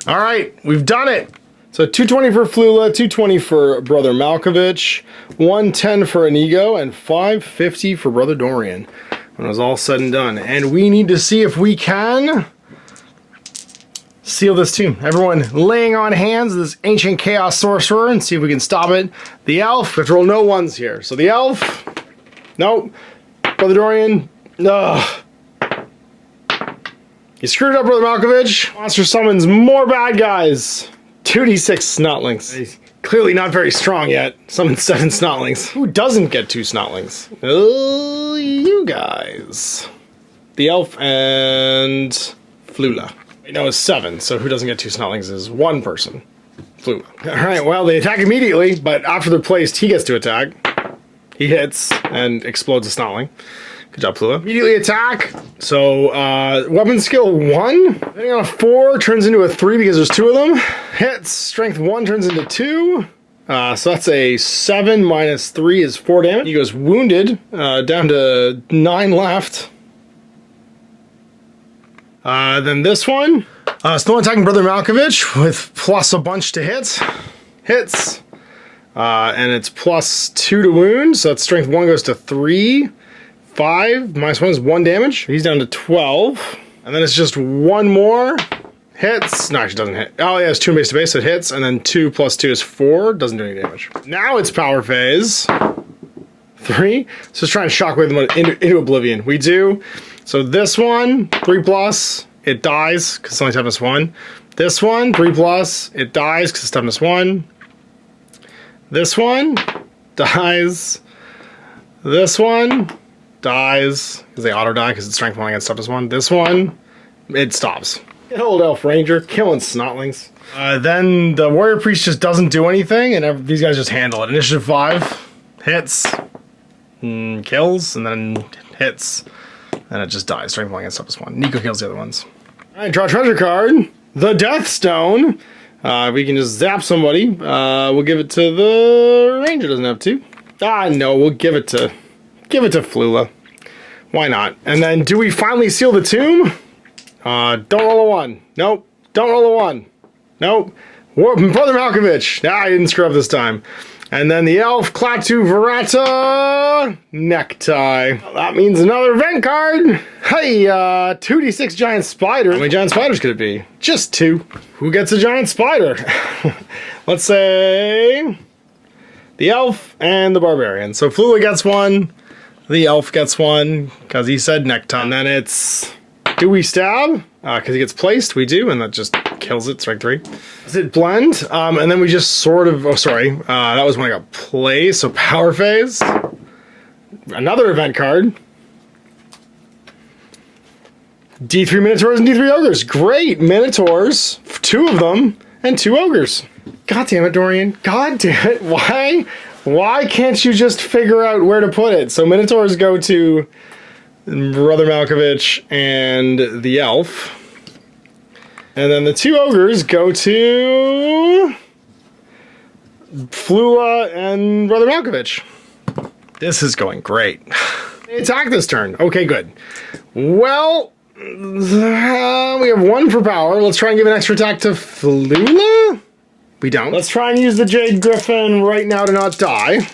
All right, we've done it. So 220 for Flula, 220 for Brother Malkovich, 110 for Inigo, and 550 for Brother Dorian. When it was all said and done. And we need to see if we can seal this tomb. Everyone laying on hands, this ancient chaos sorcerer, and see if we can stop it. The elf, we have to roll no ones here. So the elf, nope. Brother Dorian, ugh. You screwed up, Brother Malkovich. Monster summons more bad guys. 2d6 snotlings. He's clearly not very strong yet. Summons 7 snotlings. Who doesn't get 2 snotlings? Oh, you guys. The elf and Flula. Wait, no, it's 7, so who doesn't get 2 snotlings is 1 person. Flula. Alright, well, they attack immediately, but after they're placed, he gets to attack. He hits and explodes a snotling. Good job, Flula. Immediately attack. So, weapon skill 1. Hitting on a 4 turns into a 3 because there's 2 of them. Hits. Strength 1 turns into 2. So that's a 7 minus 3 is 4 damage. He goes wounded. Down to 9 left. Then this one. Still attacking Brother Malkovich with plus a bunch to hit. Hits. And it's plus 2 to wound. So that's strength 1 goes to 3. 5 minus 1 is 1 damage. He's down to 12. And then it's just 1 more. Hits. No, actually doesn't hit. Oh, yeah, it's 2 base to base, so it hits. And then 2 plus 2 is 4. Doesn't do any damage. Now it's power phase. 3. So it's trying to shockwave them into oblivion. We do. So this one, 3+, it dies because it's only toughness 1. This one, 3+, it dies because it's toughness 1. This one dies. This one dies because they auto die because it's strength 1 against toughness 1. This one, it stops. Good old elf ranger killing snotlings. Then the warrior priest just doesn't do anything, and these guys just handle it. Initiative 5 hits, kills, and then hits, and it just dies. Strength 1 against toughness 1. Nico kills the other ones. All right, draw a treasure card. The Death Stone. We can just zap somebody. We'll give it to the ranger. Doesn't have to. No, we'll give it to Flula. Why not? And then, do we finally seal the tomb? Don't roll a 1. Nope. Don't roll a 1. Nope. Brother Malkovich. I didn't screw up this time. And then the elf, Klaatu Verata, necktie. That means another event card. Hey, 2d6 giant spider. How many giant spiders could it be? Just 2. Who gets a giant spider? Let's say the elf and the barbarian. So Flula gets 1. The elf gets 1 because he said necktie. And then it's, do we stab? Because he gets placed, we do, and that just kills it, strike 3. Does it blend? And then we just sort of, that was when I got placed, so power phase. Another event card. D3 Minotaurs and D3 Ogres. Great! Minotaurs, 2 of them, and 2 Ogres. God damn it, Dorian. God damn it. Why can't you just figure out where to put it? So Minotaurs go to Brother Malkovich, and the elf. And then the 2 ogres go to Flula and Brother Malkovich. This is going great. They attack this turn. Okay, good. Well, we have 1 for power. Let's try and give an extra attack to Flula. We don't. Let's try and use the Jade Griffin right now to not die.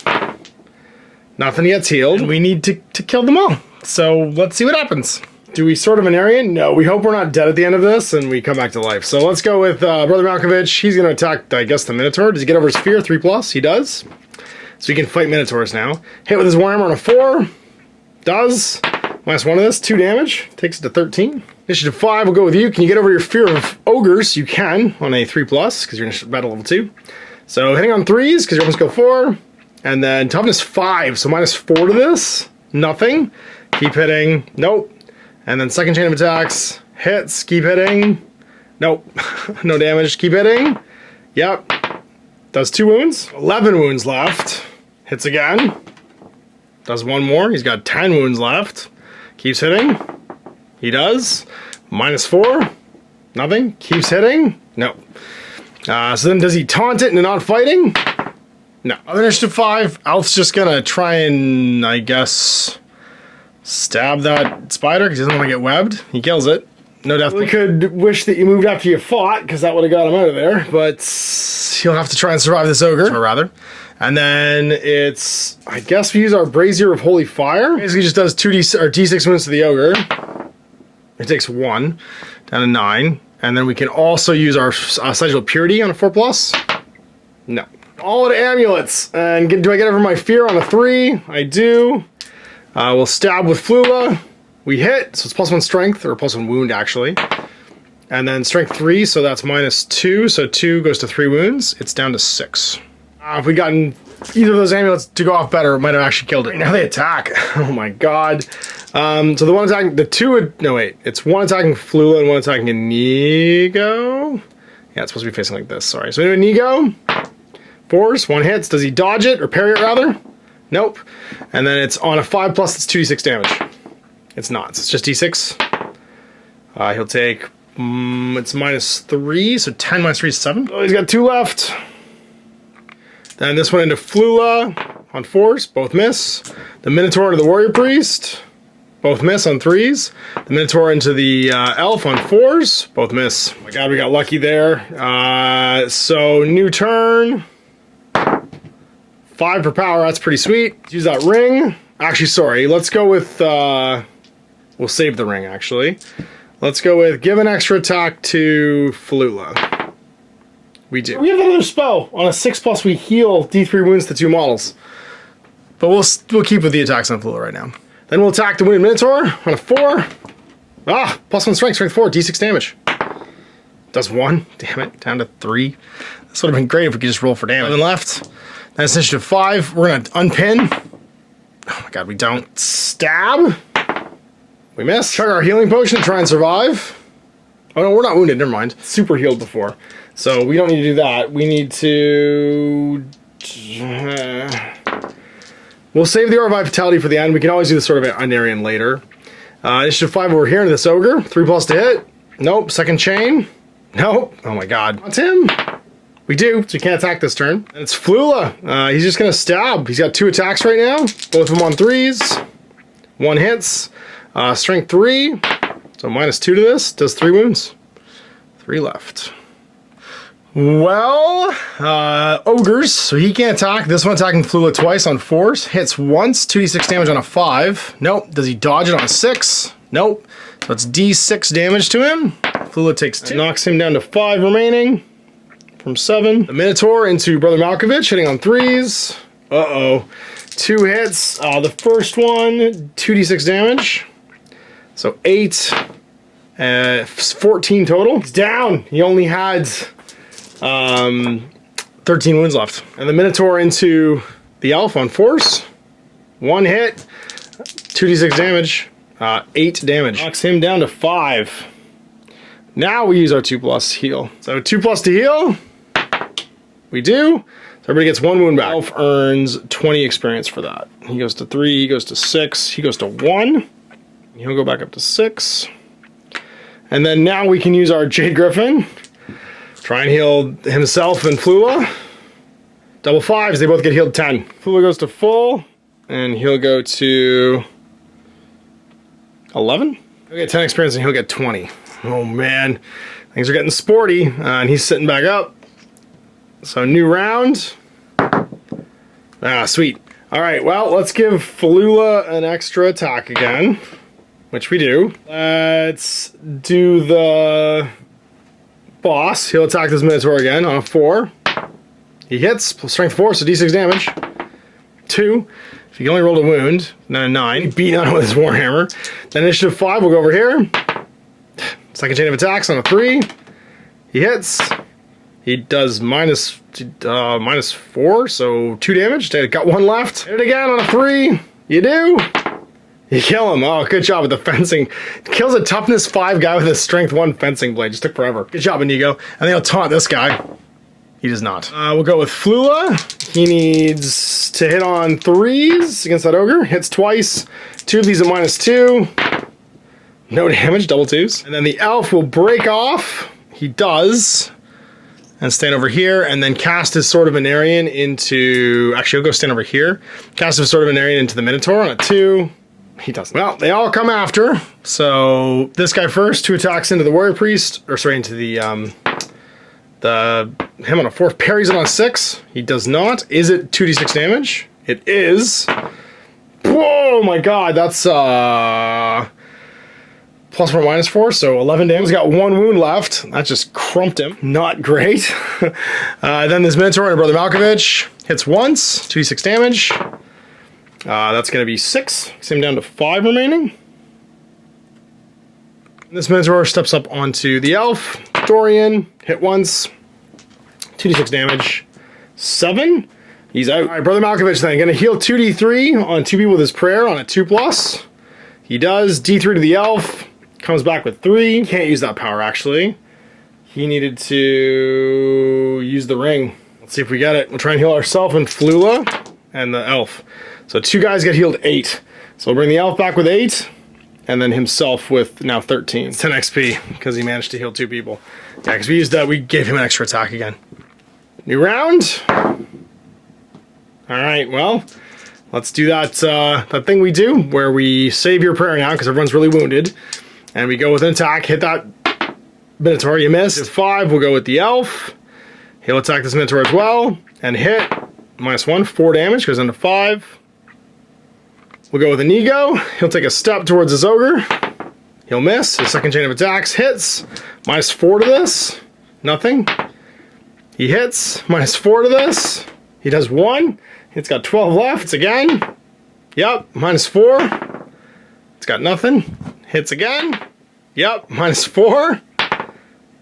Nothing gets healed. We need to kill them all. So let's see what happens. Do we sort of an Aryan? No, we hope we're not dead at the end of this and we come back to life. So let's go with Brother Malkovich. He's going to attack, I guess, the Minotaur. Does he get over his fear? 3+? He does. So he can fight Minotaurs now. Hit with his Warhammer on a 4. Does. -1 of this, 2 damage. Takes it to 13. Initiative 5, we'll go with you. Can you get over your fear of ogres? You can on a 3+, because you're in battle level 2. So hitting on 3s, because your weapons go 4. And then toughness 5, so -4 to this. Nothing. Keep hitting. Nope. And then second chain of attacks. Hits. Keep hitting. Nope. No damage. Keep hitting. Yep. Does 2 wounds. 11 wounds left. Hits again. Does 1 more. He's got 10 wounds left. Keeps hitting. He does. -4. Nothing. Keeps hitting. No. So then does he taunt it into not fighting? No. Other initiative 5. Elf's just gonna try and, I guess, stab that spider because he doesn't want to get webbed. He kills it. No death. We could wish that you moved after you fought because that would have got him out of there. But he'll have to try and survive this ogre. Or rather. And then it's, I guess we use our Brazier of Holy Fire. Basically just does 2d6 wounds to the ogre. It takes 1 down to 9. And then we can also use our Sigil Purity on a 4+. No. All the amulets. And do I get over my fear on a 3? I do. We'll stab with Flula. We hit, so it's +1 strength, or +1 wound actually. And then strength 3, so that's -2, so 2 goes to 3 wounds. It's down to 6. If we'd gotten either of those amulets to go off better, it might have actually killed it. Now they attack. Oh my god. So the one attacking, it's one attacking Flula and one attacking Inigo. Yeah, it's supposed to be facing like this, sorry. So Inigo, 4s, 1 hits. Does he dodge it, or parry it rather? Nope. And then it's on a 5+, it's 2d6 damage. It's not, it's just d6. He'll take, it's -3, so 10 -3 is 7. Oh, he's got 2 left. Then this one into Flula on 4s, both miss. The Minotaur into the Warrior Priest, both miss on 3s. The Minotaur into the Elf on 4s, both miss. Oh my god, we got lucky there. So new turn. 5 for power, that's pretty sweet. Let's use that ring. Actually, sorry, let's go with, we'll save the ring, actually. Let's go with give an extra attack to Flula. We do. We have another spell. On a 6+, we heal D3 wounds to 2 models. But we'll keep with the attacks on Flula right now. Then we'll attack the Wounded Minotaur on a 4. +1 strength, strength 4, D6 damage. Does 1, damn it, down to 3. This would have been great if we could just roll for damage. 11 left. That's initiative 5. We're gonna unpin. Oh my god, we don't. Stab. We miss. Chug our healing potion to try and survive. Oh no, we're not wounded, never mind. Super healed before. So we don't need to do that. We need to... we'll save the Aura of Vitality for the end. We can always do this sort of an Aryan later. Initiative 5 over here into this ogre. 3+ to hit. Nope. Second chain. Nope. Oh my god. That's him. We do, so we can't attack this turn. And it's Flula. He's just gonna stab. He's got 2 attacks right now. Both of them on 3s. 1 hits. Strength 3. So -2 to this. Does 3 wounds. 3 left. Well, ogres, so he can't attack. This one attacking Flula twice on 4s. Hits once, 2d6 damage on a 5. Nope. Does he dodge it on a 6? Nope. So it's d6 damage to him. Flula takes 2. Knocks him down to 5 remaining from 7. The Minotaur into Brother Malkovich, hitting on 3s. Uh-oh. 2 hits. The first one, 2d6 damage. So 8. 14 total. He's down. He only had 13 wounds left. And the Minotaur into the Elf on 4s. 1 hit, 2d6 damage, 8 damage. Knocks him down to 5. Now we use our 2+ heal. So 2+ to heal. We do. So everybody gets 1 wound back. Elf earns 20 experience for that. He goes to 3, he goes to 6, he goes to 1. He'll go back up to 6. And then now we can use our Jade Griffin. Try and heal himself and Flula. Double 5s, they both get healed 10. Flula goes to full, and he'll go to 11. He'll get 10 experience and he'll get 20. Oh man, things are getting sporty, and he's sitting back up. So new round. Ah, sweet. All right, well, let's give Flula an extra attack again, which we do. Let's do the boss. He'll attack this Minotaur again on a 4. He hits, plus strength 4, so d6 damage. 2. If he only rolled a wound, then a 9. He beat on it with his Warhammer. Then initiative 5, we'll go over here. Second chain of attacks on a 3. He hits. He does minus 4, so 2 damage. Got 1 left. Hit it again on a 3. You do. You kill him. Oh, good job with the fencing. Kills a toughness 5 guy with a strength 1 fencing blade. Just took forever. Good job, Inigo. And then he'll taunt this guy. He does not. We'll go with Flula. He needs to hit on 3s against that ogre. Hits twice. 2 of these at -2. No damage, double 2s. And then the elf will break off. He does. And stand over here, and then cast his Sword of Venarian into... Actually, he'll go stand over here. Cast his Sword of Venarian into the Minotaur on a 2. He doesn't. Well, they all come after. So this guy first, 2 attacks into the Warrior Priest, or sorry, into the him on a 4, parries it on a 6. He does not. Is it 2d6 damage? It is. Whoa, my god, that's +4, -4, so 11 damage. He's got 1 wound left. That just crumped him. Not great. Then this Minotaur and Brother Malkovich hits once, 2d6 damage. That's going to be 6. Takes him down to 5 remaining. This Minotaur steps up onto the elf. Dorian, hit once, 2d6 damage, 7. He's out. All right, Brother Malkovich then, gonna heal 2d3 on 2 people with his prayer on a 2+. He does, d3 to the elf, comes back with 3. Can't use that power, actually. He needed to use the ring. Let's see if we get it. We'll try and heal ourselves and Flula and the elf. So 2 guys get healed 8. So we'll bring the elf back with 8. And then himself with now 13. It's 10 XP because he managed to heal 2 people. Yeah, because we used that, we gave him an extra attack again. New round. All right, well, let's do that that thing we do where we save your prayer now because everyone's really wounded, and we go with an attack. Hit that Minotaur, you missed. It's 5. We'll go with the elf. He'll attack this Minotaur as well and hit -1, 4 damage, goes into 5. We'll go with Inigo. He'll take a step towards his ogre. He'll miss. His second chain of attacks hits. -4 to this. Nothing. He hits. -4 to this. He does 1. It's got 12 left. It's again. Yep. -4. It's got nothing. Hits again. Yep. -4.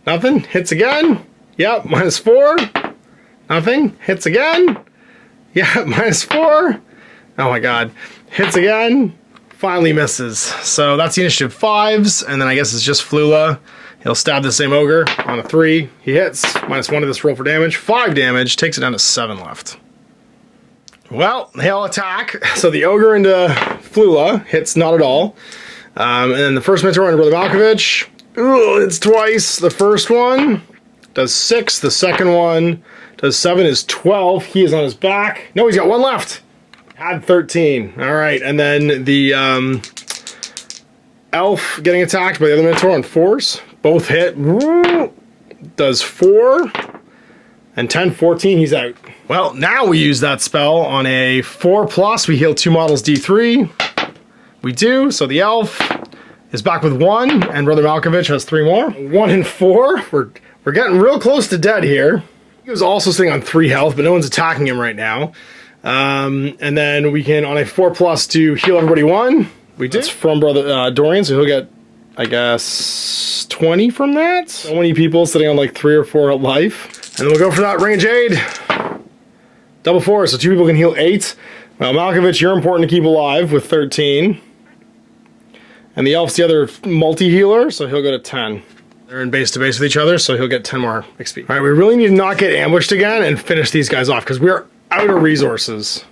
Nothing. Hits again. Yep. -4. Nothing. Hits again. Yep. -4. Oh my god. Hits again, finally misses. So that's the initiative 5s, and then I guess it's just Flula. He'll stab the same ogre on a 3. He hits, -1 to this roll for damage. 5 damage, takes it down to 7 left. Well, he'll attack. So the ogre into Flula hits not at all. And then the first Minotaur into Brother Malkovich. Ooh, it's twice. The first one does 6. The second one does 7, is 12. He is on his back. No, he's got 1 left. Had 13. All right, and then the elf getting attacked by the other Minotaur on 4s. Both hit. Does 4 and 10, 14. He's out. Well, now we use that spell on a 4+. We heal 2 models D3. We do. So the elf is back with 1, and Brother Malkovich has 3 more. 1 and 4. We're getting real close to dead here. He was also sitting on 3 health, but no one's attacking him right now. And then we can, on a 4+ to heal everybody 1. We did. It's from Brother Dorian, so he'll get, I guess, 20 from that. So many people sitting on like 3 or 4 life. And then we'll go for that Ring of Jade. Double 4, so 2 people can heal 8. Well, Malkovich, you're important to keep alive with 13. And the elf's the other multi-healer, so he'll go to 10. They're in base to base with each other, so he'll get 10 more XP. All right, we really need to not get ambushed again and finish these guys off, because we're out of resources.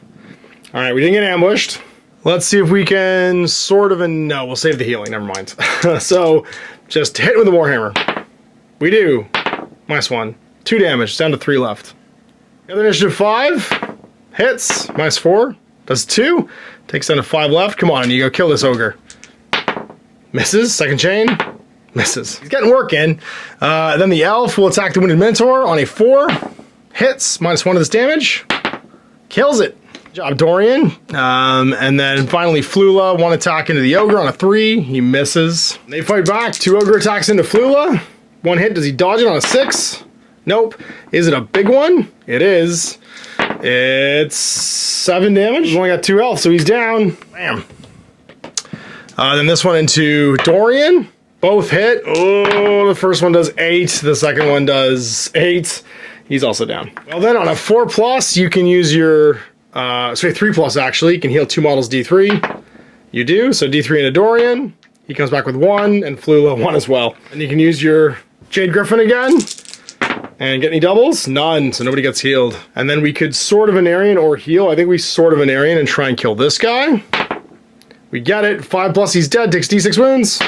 All right, we didn't get ambushed. Let's see if we can sort of, no, we'll save the healing, never mind. So, just hit with the Warhammer. We do. -1. 2 damage, down to 3 left. The other initiative 5. Hits. -4. Does 2. Takes down to 5 left. Come on, Inigo, kill this ogre. Misses. Second chain. Misses. He's getting work in. Then the elf will attack the Wounded Minotaur on a 4. Hits. -1 of this damage. Kills it. Good job, Dorian. And then finally Flula, 1 attack into the ogre on a 3. He misses. They fight back. 2 ogre attacks into Flula. 1 hit. Does he dodge it on a 6? Nope. Is it a big one? It is. It's 7 damage. He's only got 2 health, so he's down. Bam. Then this one into Dorian. Both hit. Oh, the first one does 8. The second one does 8. He's also down. Well, then on a 4+, you can use your... sorry, 3+ actually. You can heal 2 models D3. You do. So D3 into Dorian. He comes back with 1, and Flula 1 as well. And you can use your Jade Griffin again. And get any doubles? None, so nobody gets healed. And then we could Sword of Anarian or heal. I think we Sword of Anarian and try and kill this guy. We get it. 5+, he's dead. Takes D6 wounds.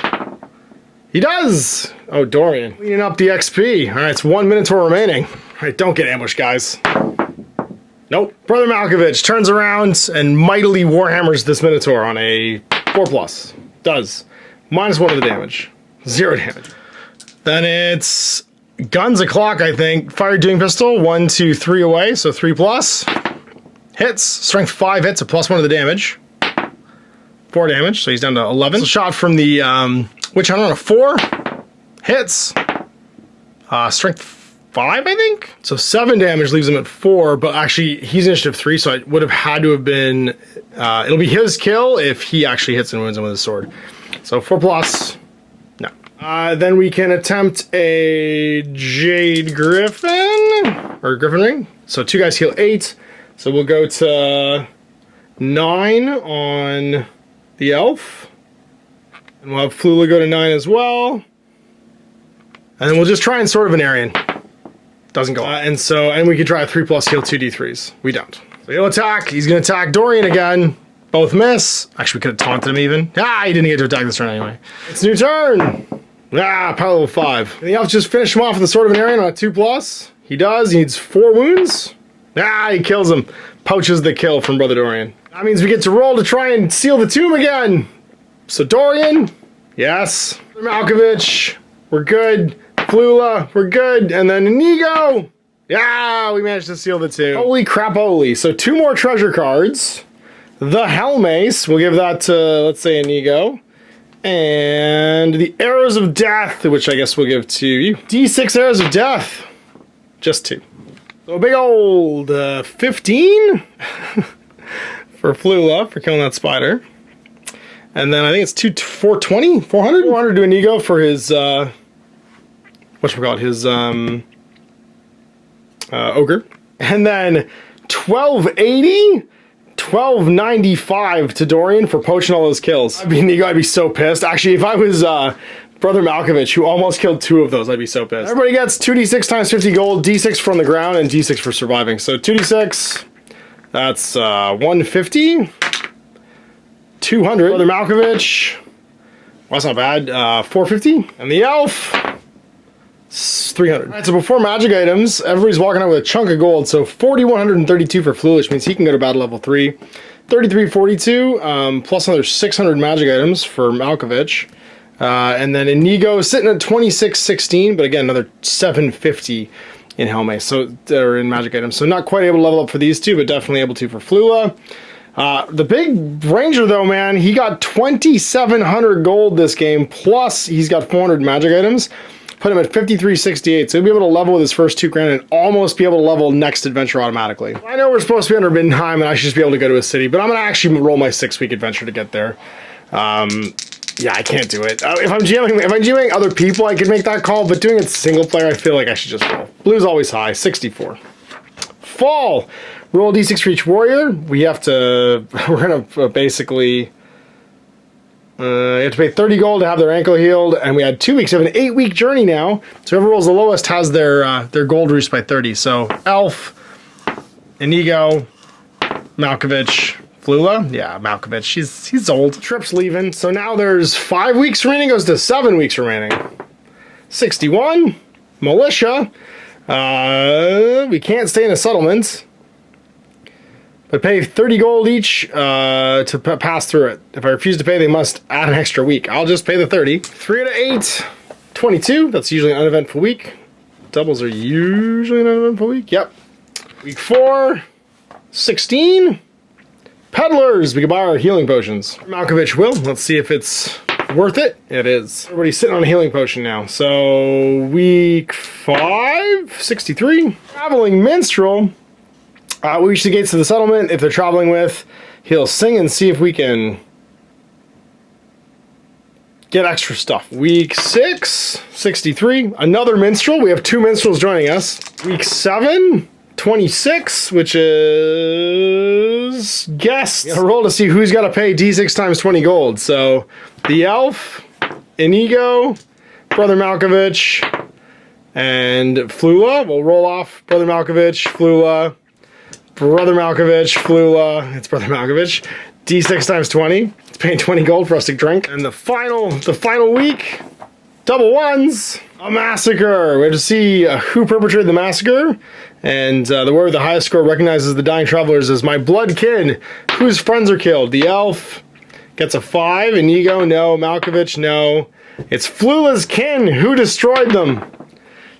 He does! Oh, Dorian. Cleaning up the XP. Alright, it's 1 Minotaur remaining. Alright, don't get ambushed, guys. Nope. Brother Malkovich turns around and mightily warhammers this Minotaur on a 4+. Does. -1 of the damage. 0 damage. Then it's... Guns o'clock, I think. Fire Doing Pistol, 1, 2, 3 away, so 3+. Hits. Strength 5 hits, a +1 of the damage. 4 damage, so he's down to 11. So shot from the Witch Hunter on a 4. Hits. Strength 5, I think? So 7 damage leaves him at 4, but actually he's initiative 3, so it would have had to have been... it'll be his kill if he actually hits and wounds him with his sword. So 4+. No. Then we can attempt a Jade Griffin, or Griffin Ring. So 2 guys heal 8. So we'll go to 9 on the elf. And we'll have Flula go to 9 as well. And then we'll just try and Sword of Anarian. Doesn't go. And we could try a 3+ heal 2 D3s. We don't. So he'll attack. He's going to attack Dorian again. Both miss. Actually, we could have taunted him even. He didn't get to attack this turn anyway. It's a new turn. Power level 5. And the elf just finish him off with the Sword of Anarian on a 2+. He does. He needs 4 wounds. He kills him. Poaches the kill from Brother Dorian. That means we get to roll to try and seal the tomb again. So Dorian, yes. Malkovich, we're good. Flula, we're good. And then Inigo. We managed to seal the tomb. Holy crap-oly. So 2 more treasure cards. The Hellmace, we'll give that to, let's say, Inigo. And the Arrows of Death, which I guess we'll give to you. D6 Arrows of Death. Just 2. So a big old 15 for Flula for killing that spider. And then I think it's 420? 400? 400 to Inigo for his, whatchamacallit, his, ogre. And then 1280? 1295 to Dorian for poaching all those kills. I'd be so pissed. Actually, if I was Brother Malkovich, who almost killed 2 of those, I'd be so pissed. Everybody gets 2d6 times 50 gold, d6 from the ground, and d6 for surviving. So 2d6, that's 150, 200. Brother Malkovich, well, that's not bad. 450, and the elf, 300. All right, so before magic items, everybody's walking out with a chunk of gold. So 4,132 for Flu, which means he can go to battle level 3. 3342, plus another 600 magic items for Malkovich. And then Inigo sitting at 2616, but again, another 750 in Hellmace, so they're in magic items. So not quite able to level up for these 2, but definitely able to for Flula. The big ranger though, man, he got 2,700 gold this game, plus he's got 400 magic items. Put him at 5368, so he'll be able to level with his first 2 grand and almost be able to level next adventure automatically. I know we're supposed to be under Middenheim and I should just be able to go to a city, but I'm going to actually roll my 6-week adventure to get there. Yeah, I can't do it. If I'm GMing other people, I could make that call, but doing it single player, I feel like I should just roll. Blue's always high, 64. Fall! Roll a d6 for each warrior. We have to, we're going to basically... you have to pay 30 gold to have their ankle healed, and we had 2 weeks. We have an 8-week journey now, so whoever rolls the lowest has their gold reduced by 30. So, Elf, Inigo, Malkovich, Flula? Yeah, Malkovich. He's old. Trip's leaving. So now there's 5 weeks remaining, goes to 7 weeks remaining. 61. Militia. We can't stay in a settlement. But pay 30 gold each to pass through it. If I refuse to pay, they must add an extra week. I'll just pay the 30. 3 out of 8. 22. That's usually an uneventful week. Doubles are usually an uneventful week. Yep. Week 4. 16. Peddlers. We can buy our healing potions. Malkovich will. Let's see if it's worth it. It is. Everybody's sitting on a healing potion now. So week 5. 63. Traveling Minstrel. We reach the gates of the settlement. If they're traveling with, he'll sing and see if we can get extra stuff. Week 6, 63. Another minstrel. We have 2 minstrels joining us. Week 7, 26, which is guests. A roll to see who's got to pay D6 times 20 gold. So the elf, Inigo, Brother Malkovich, and Flula. We'll roll off Brother Malkovich, Flula, Brother Malkovich, Flula. It's Brother Malkovich. D6 times 20. It's paying 20 gold for us to drink. And the final week, double ones, a massacre. We have to see who perpetrated the massacre. And the warrior with the highest score recognizes the dying travelers as my blood kin, whose friends are killed. The elf gets a 5. Inigo, no. Malkovich, no. It's Flula's kin. Who destroyed them?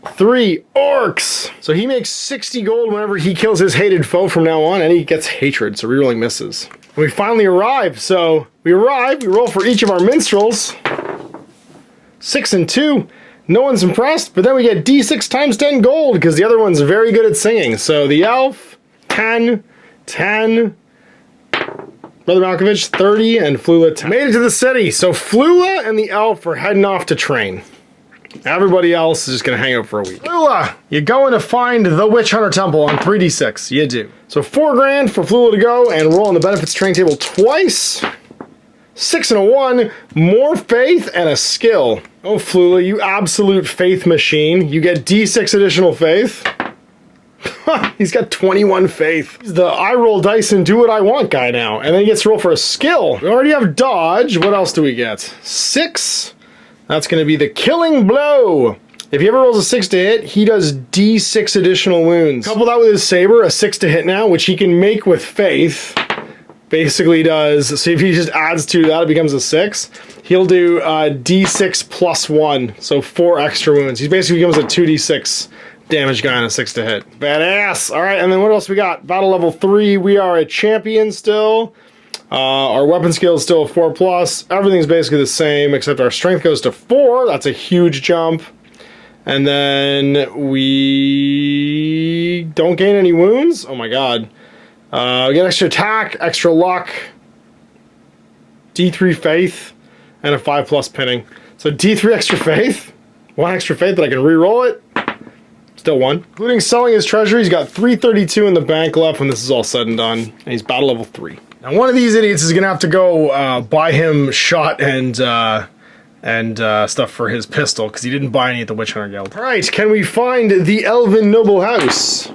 3 orcs. So he makes 60 gold whenever he kills his hated foe from now on, and he gets hatred, so rerolling misses. We finally arrive. So we arrive, we roll for each of our minstrels. 6 and 2. No one's impressed, but then we get D6 times 10 gold because the other one's very good at singing. So the elf, 10, 10. Brother Malkovich, 30, and Flula, 10. Made it to the city. So Flula and the elf are heading off to train. Everybody else is just going to hang out for a week. Flula, you're going to find the Witch Hunter Temple on 3d6. You do. So 4 grand for Flula to go and roll on the benefits training table twice. 6 and a 1. More faith and a skill. Oh, Flula, you absolute faith machine. You get D6 additional faith. He's got 21 faith. He's the I roll dice and do what I want guy now. And then he gets to roll for a skill. We already have dodge. What else do we get? 6. That's going to be the killing blow. If he ever rolls a 6 to hit, he does D6 additional wounds. Couple that with his saber, a 6 to hit now, which he can make with faith. Basically does, so if he just adds to that, it becomes a 6. He'll do D6 plus 1, so 4 extra wounds. He basically becomes a 2d6 damage guy on a 6 to hit. Badass. All right, and then what else we got? Battle level 3, we are a champion still. Our weapon skill is still a 4+. Everything's basically the same, except our strength goes to 4. That's a huge jump. And then we don't gain any wounds. Oh my god. We get extra attack, extra luck, D3 faith, and a 5+ pinning. So D3 extra faith, 1 extra faith, but I can re-roll it. Still 1. Including selling his treasure, he's got 332 in the bank left when this is all said and done. And he's battle level 3. Now one of these idiots is gonna have to go buy him shot and stuff for his pistol because he didn't buy any at the Witch Hunter Guild. All right, can we find the Elven noble house?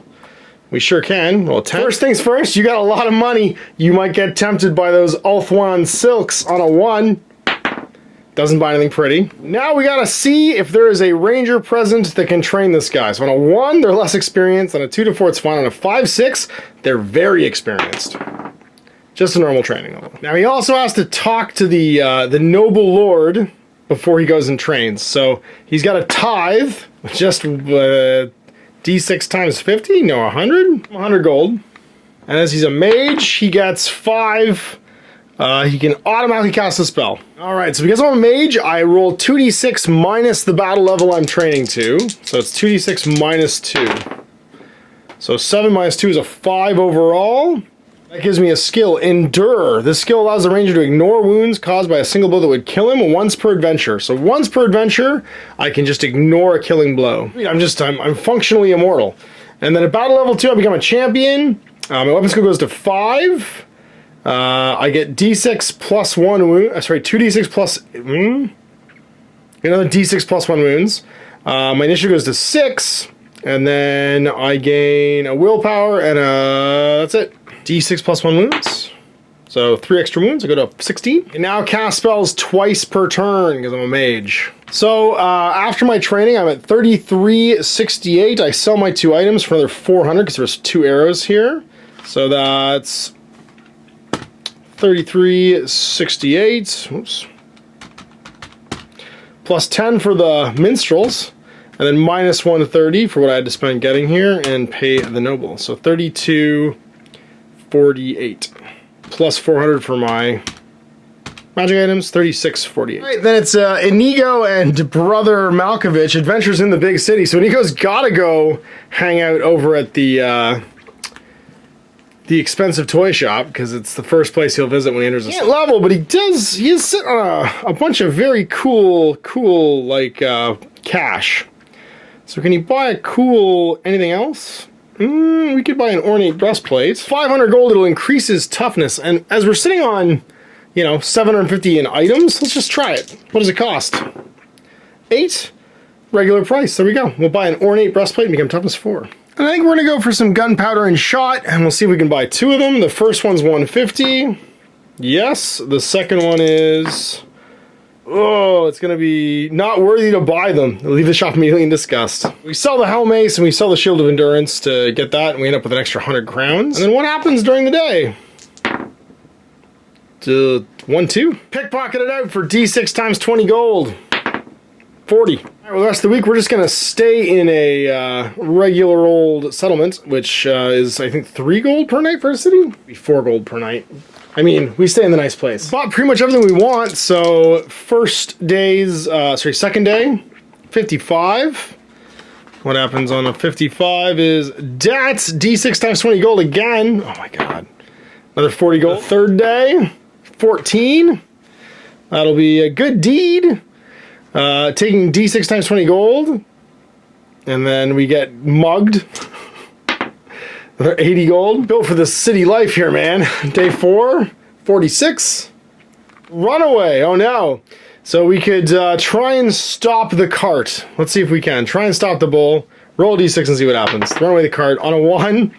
We sure can. Well, first things first, you got a lot of money. You might get tempted by those Ulthuan silks on a 1. Doesn't buy anything pretty. Now we gotta see if there is a ranger present that can train this guy. So on a 1, they're less experienced. On a 2 to 4, it's fine. On a 5, 6, they're very experienced. Just a normal training level. Now he also has to talk to the noble lord before he goes and trains. So he's got a tithe, just D6 times 50? No, 100? 100 gold. And as he's a mage, he gets 5. He can automatically cast a spell. All right, so because I'm a mage, I roll 2d6 minus the battle level I'm training to. So it's 2d6 minus 2. So 7 minus 2 is a 5 overall. That gives me a skill, Endure. This skill allows the ranger to ignore wounds caused by a single blow that would kill him once per adventure. So once per adventure, I can just ignore a killing blow. I'm functionally immortal. And then at battle level 2, I become a champion. My weapon skill goes to 5. I get D6 plus 1 wound. Sorry, 2d6 plus... Another D6 plus 1 wounds. My initiative goes to 6. And then I gain a willpower and a... That's it. D6 plus 1 wounds. So 3 extra wounds, I go to 16. And now cast spells twice per turn because I'm a mage. So after my training, I'm at 3368. I sell my 2 items for another 400 because there's 2 arrows here. So that's 3368. Oops. Plus 10 for the minstrels. And then minus 130 for what I had to spend getting here and pay the noble. So 3248. Plus 400 for my magic items, 3648. All right, then it's Inigo and brother Malkovich, adventures in the big city. So Inigo's gotta go hang out over at the expensive toy shop because it's the first place he'll visit when he enters the city. Level, but he is sitting on a bunch of very cool like cash. So can you buy a cool anything else? We could buy an ornate breastplate. 500 gold, it'll increase his toughness. And as we're sitting on, 750 in items, let's just try it. What does it cost? 8, regular price. There we go. We'll buy an ornate breastplate and become toughness 4. And I think we're gonna go for some gunpowder and shot, and we'll see if we can buy 2 of them. The first one's 150. Yes, the second one is... Oh, it's gonna be not worthy to buy them. I'll leave the shop immediately in disgust. We sell the Helm Mace and we sell the Shield of Endurance to get that, and we end up with an extra 100 crowns. And then what happens during the day? 1, 2. Pickpocket it out for D6 times 20 gold. 40. All right, well, the rest of the week we're just gonna stay in a regular old settlement, which is I think 3 gold per night for a city. 4 gold per night. I mean, we stay in the nice place. Bought pretty much everything we want, so second day, 55. What happens on a 55 is that's D6 times 20 gold again. Oh my god. Another 40 gold. The third day, 14. That'll be a good deed. Taking D6 times 20 gold. And then we get mugged. Another 80 gold. Built for the city life here, man. Day 4, 46. Runaway. Oh no. So we could try and stop the cart. Let's see if we can. Try and stop the bull. Roll a d6 and see what happens. Run away the cart. On a 1,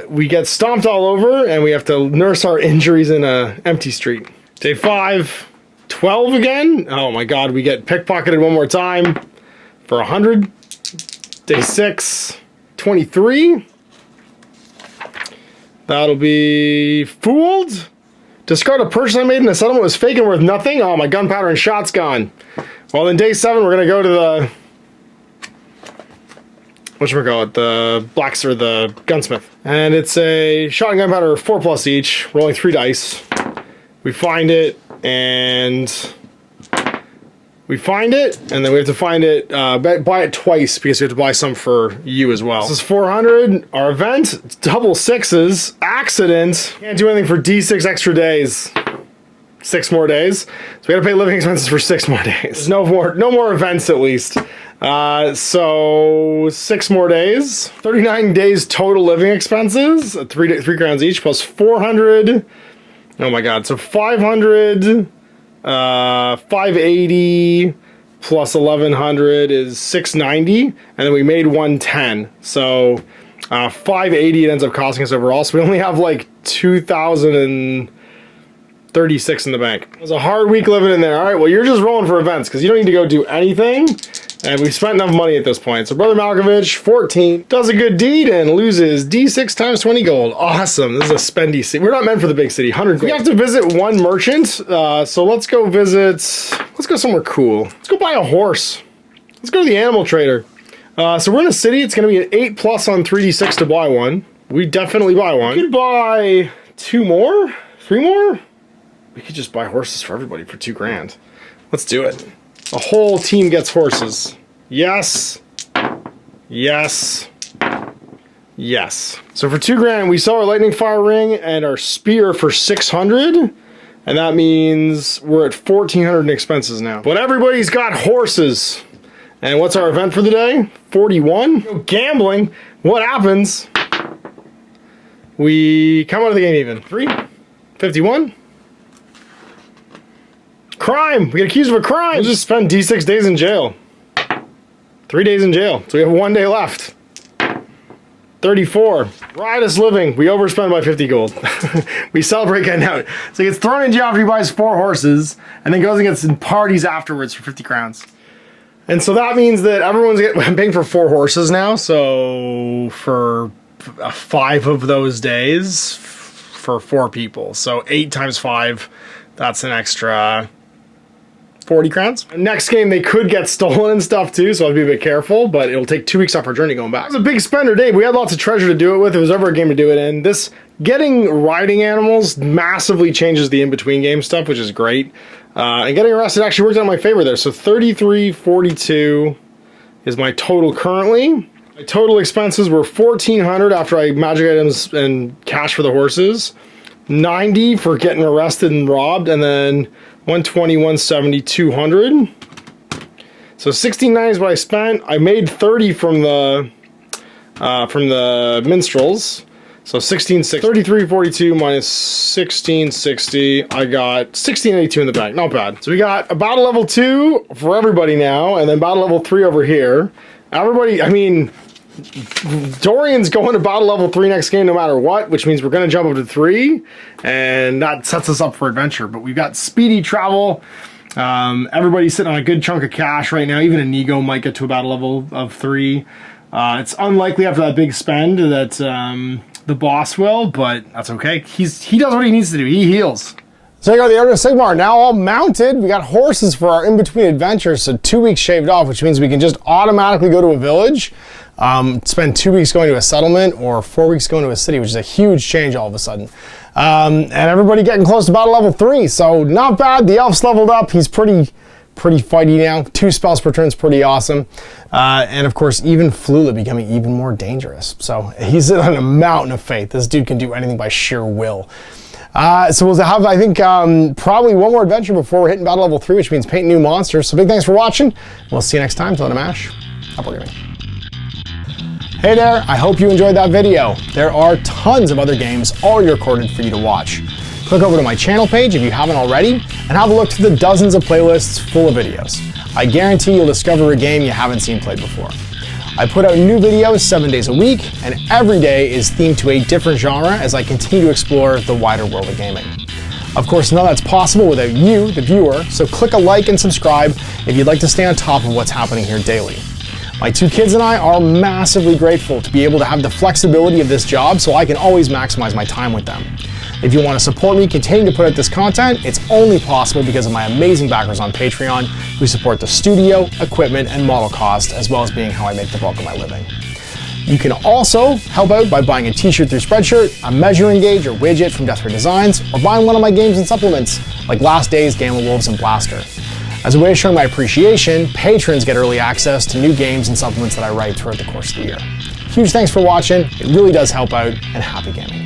we get stomped all over and we have to nurse our injuries in an empty street. Day 5, 12 again. Oh my god, we get pickpocketed one more time for 100. Day 6, 23. That'll be fooled. Discard a purchase I made in a settlement was fake and worth nothing. Oh, my gunpowder and shot's gone. Well, then day 7, we're gonna go to the whatchamacallit, the the gunsmith, and it's a shot and gunpowder 4+ each, rolling 3 dice. We find it, and then we have to find it, buy it twice because we have to buy some for you as well. This is 400. Our event, double 6s. Accident. Can't do anything for D6 extra days. 6 more days. So we gotta pay living expenses for 6 more days. No more events at least. So 6 more days. 39 days total living expenses. 3 crowns each plus 400. Oh my god. So 500. 580 plus 1100 is 690, and then we made 110. So 580 it ends up costing us overall. So we only have like 2,036 in the bank. It was a hard week living in there. All right, well you're just rolling for events because you don't need to go do anything. And we've spent enough money at this point. So Brother Malkovich, 14, does a good deed and loses D6 times 20 gold. Awesome. This is a spendy city. We're not meant for the big city. 100 gold. We have to visit 1 merchant. So let's go somewhere cool. Let's go buy a horse. Let's go to the animal trader. So we're in a city. It's going to be an 8+ on 3d6 to buy one. We definitely buy one. We could buy 2 more? 3 more? We could just buy horses for everybody for 2 grand. Let's do it. The whole team gets horses. Yes. Yes. Yes. So for 2 grand, we sell our lightning fire ring and our spear for 600. And that means we're at 1,400 in expenses now. But everybody's got horses. And what's our event for the day? 41. Go gambling. What happens? We come out of the game even. 3. 51. Crime! We get accused of a crime! We'll just spend D6 days in jail. 3 days in jail. So we have 1 day left. 34. Riotous living. We overspend by 50 gold. We celebrate getting out. So he gets thrown in jail after he buys 4 horses, and then goes and gets in parties afterwards for 50 crowns. And so that means that everyone's paying for 4 horses now. So for 5 of those days for 4 people. So 8 times 5, that's an extra 40 crowns. Next game, they could get stolen and stuff too, so I'll be a bit careful, but it'll take 2 weeks off our journey going back. It was a big spender day. We had lots of treasure to do it with. If it was ever a game to do it in. This getting riding animals massively changes the in-between game stuff, which is great. And getting arrested actually worked out in my favor there. So 3342 is my total currently. My total expenses were 1,400 after I magic items and cash for the horses. 90 for getting arrested and robbed, and then 120, 170, 200. So 1690 is what I spent. I made 30 from the minstrels. So 1660, 3342 minus 1660. I got 1682 in the bank. Not bad. So we got a battle level 2 for everybody now, and then battle level 3 over here. Everybody, I mean, Dorian's going to battle level 3 next game no matter what, which means we're going to jump up to 3, and that sets us up for adventure. But we've got speedy travel. Everybody's sitting on a good chunk of cash right now. Even Inigo might get to a battle level of 3. It's unlikely after that big spend that the boss will, but that's okay. He does what he needs to do. He heals. So you got the Order of Sigmar now all mounted. We got horses for our in-between adventures, so 2 weeks shaved off, which means we can just automatically go to a village, spend 2 weeks going to a settlement, or 4 weeks going to a city, which is a huge change all of a sudden. And everybody getting close to battle level 3, so not bad. The elf's leveled up. He's pretty fighty now. 2 spells per turn is pretty awesome. And of course, even Flula becoming even more dangerous. So he's on a mountain of faith. This dude can do anything by sheer will. So we'll have, I think, probably one more adventure before we're hitting battle level 3, which means painting new monsters. So big thanks for watching. We'll see you next time. Till then, Mash. Up gaming. Hey there, I hope you enjoyed that video. There are tons of other games already recorded for you to watch. Click over to my channel page if you haven't already, and have a look to the dozens of playlists full of videos. I guarantee you'll discover a game you haven't seen played before. I put out new videos 7 days a week, and every day is themed to a different genre as I continue to explore the wider world of gaming. Of course, none of that's possible without you, the viewer, so click a like and subscribe if you'd like to stay on top of what's happening here daily. My 2 kids and I are massively grateful to be able to have the flexibility of this job so I can always maximize my time with them. If you want to support me continuing to put out this content, it's only possible because of my amazing backers on Patreon who support the studio, equipment, and model cost, as well as being how I make the bulk of my living. You can also help out by buying a t-shirt through Spreadshirt, a measuring gauge or widget from Death Ray Designs, or buying one of my games and supplements like Last Days, Gamma Wolves, and Blaster. As a way of showing my appreciation, patrons get early access to new games and supplements that I write throughout the course of the year. Huge thanks for watching, it really does help out, and happy gaming.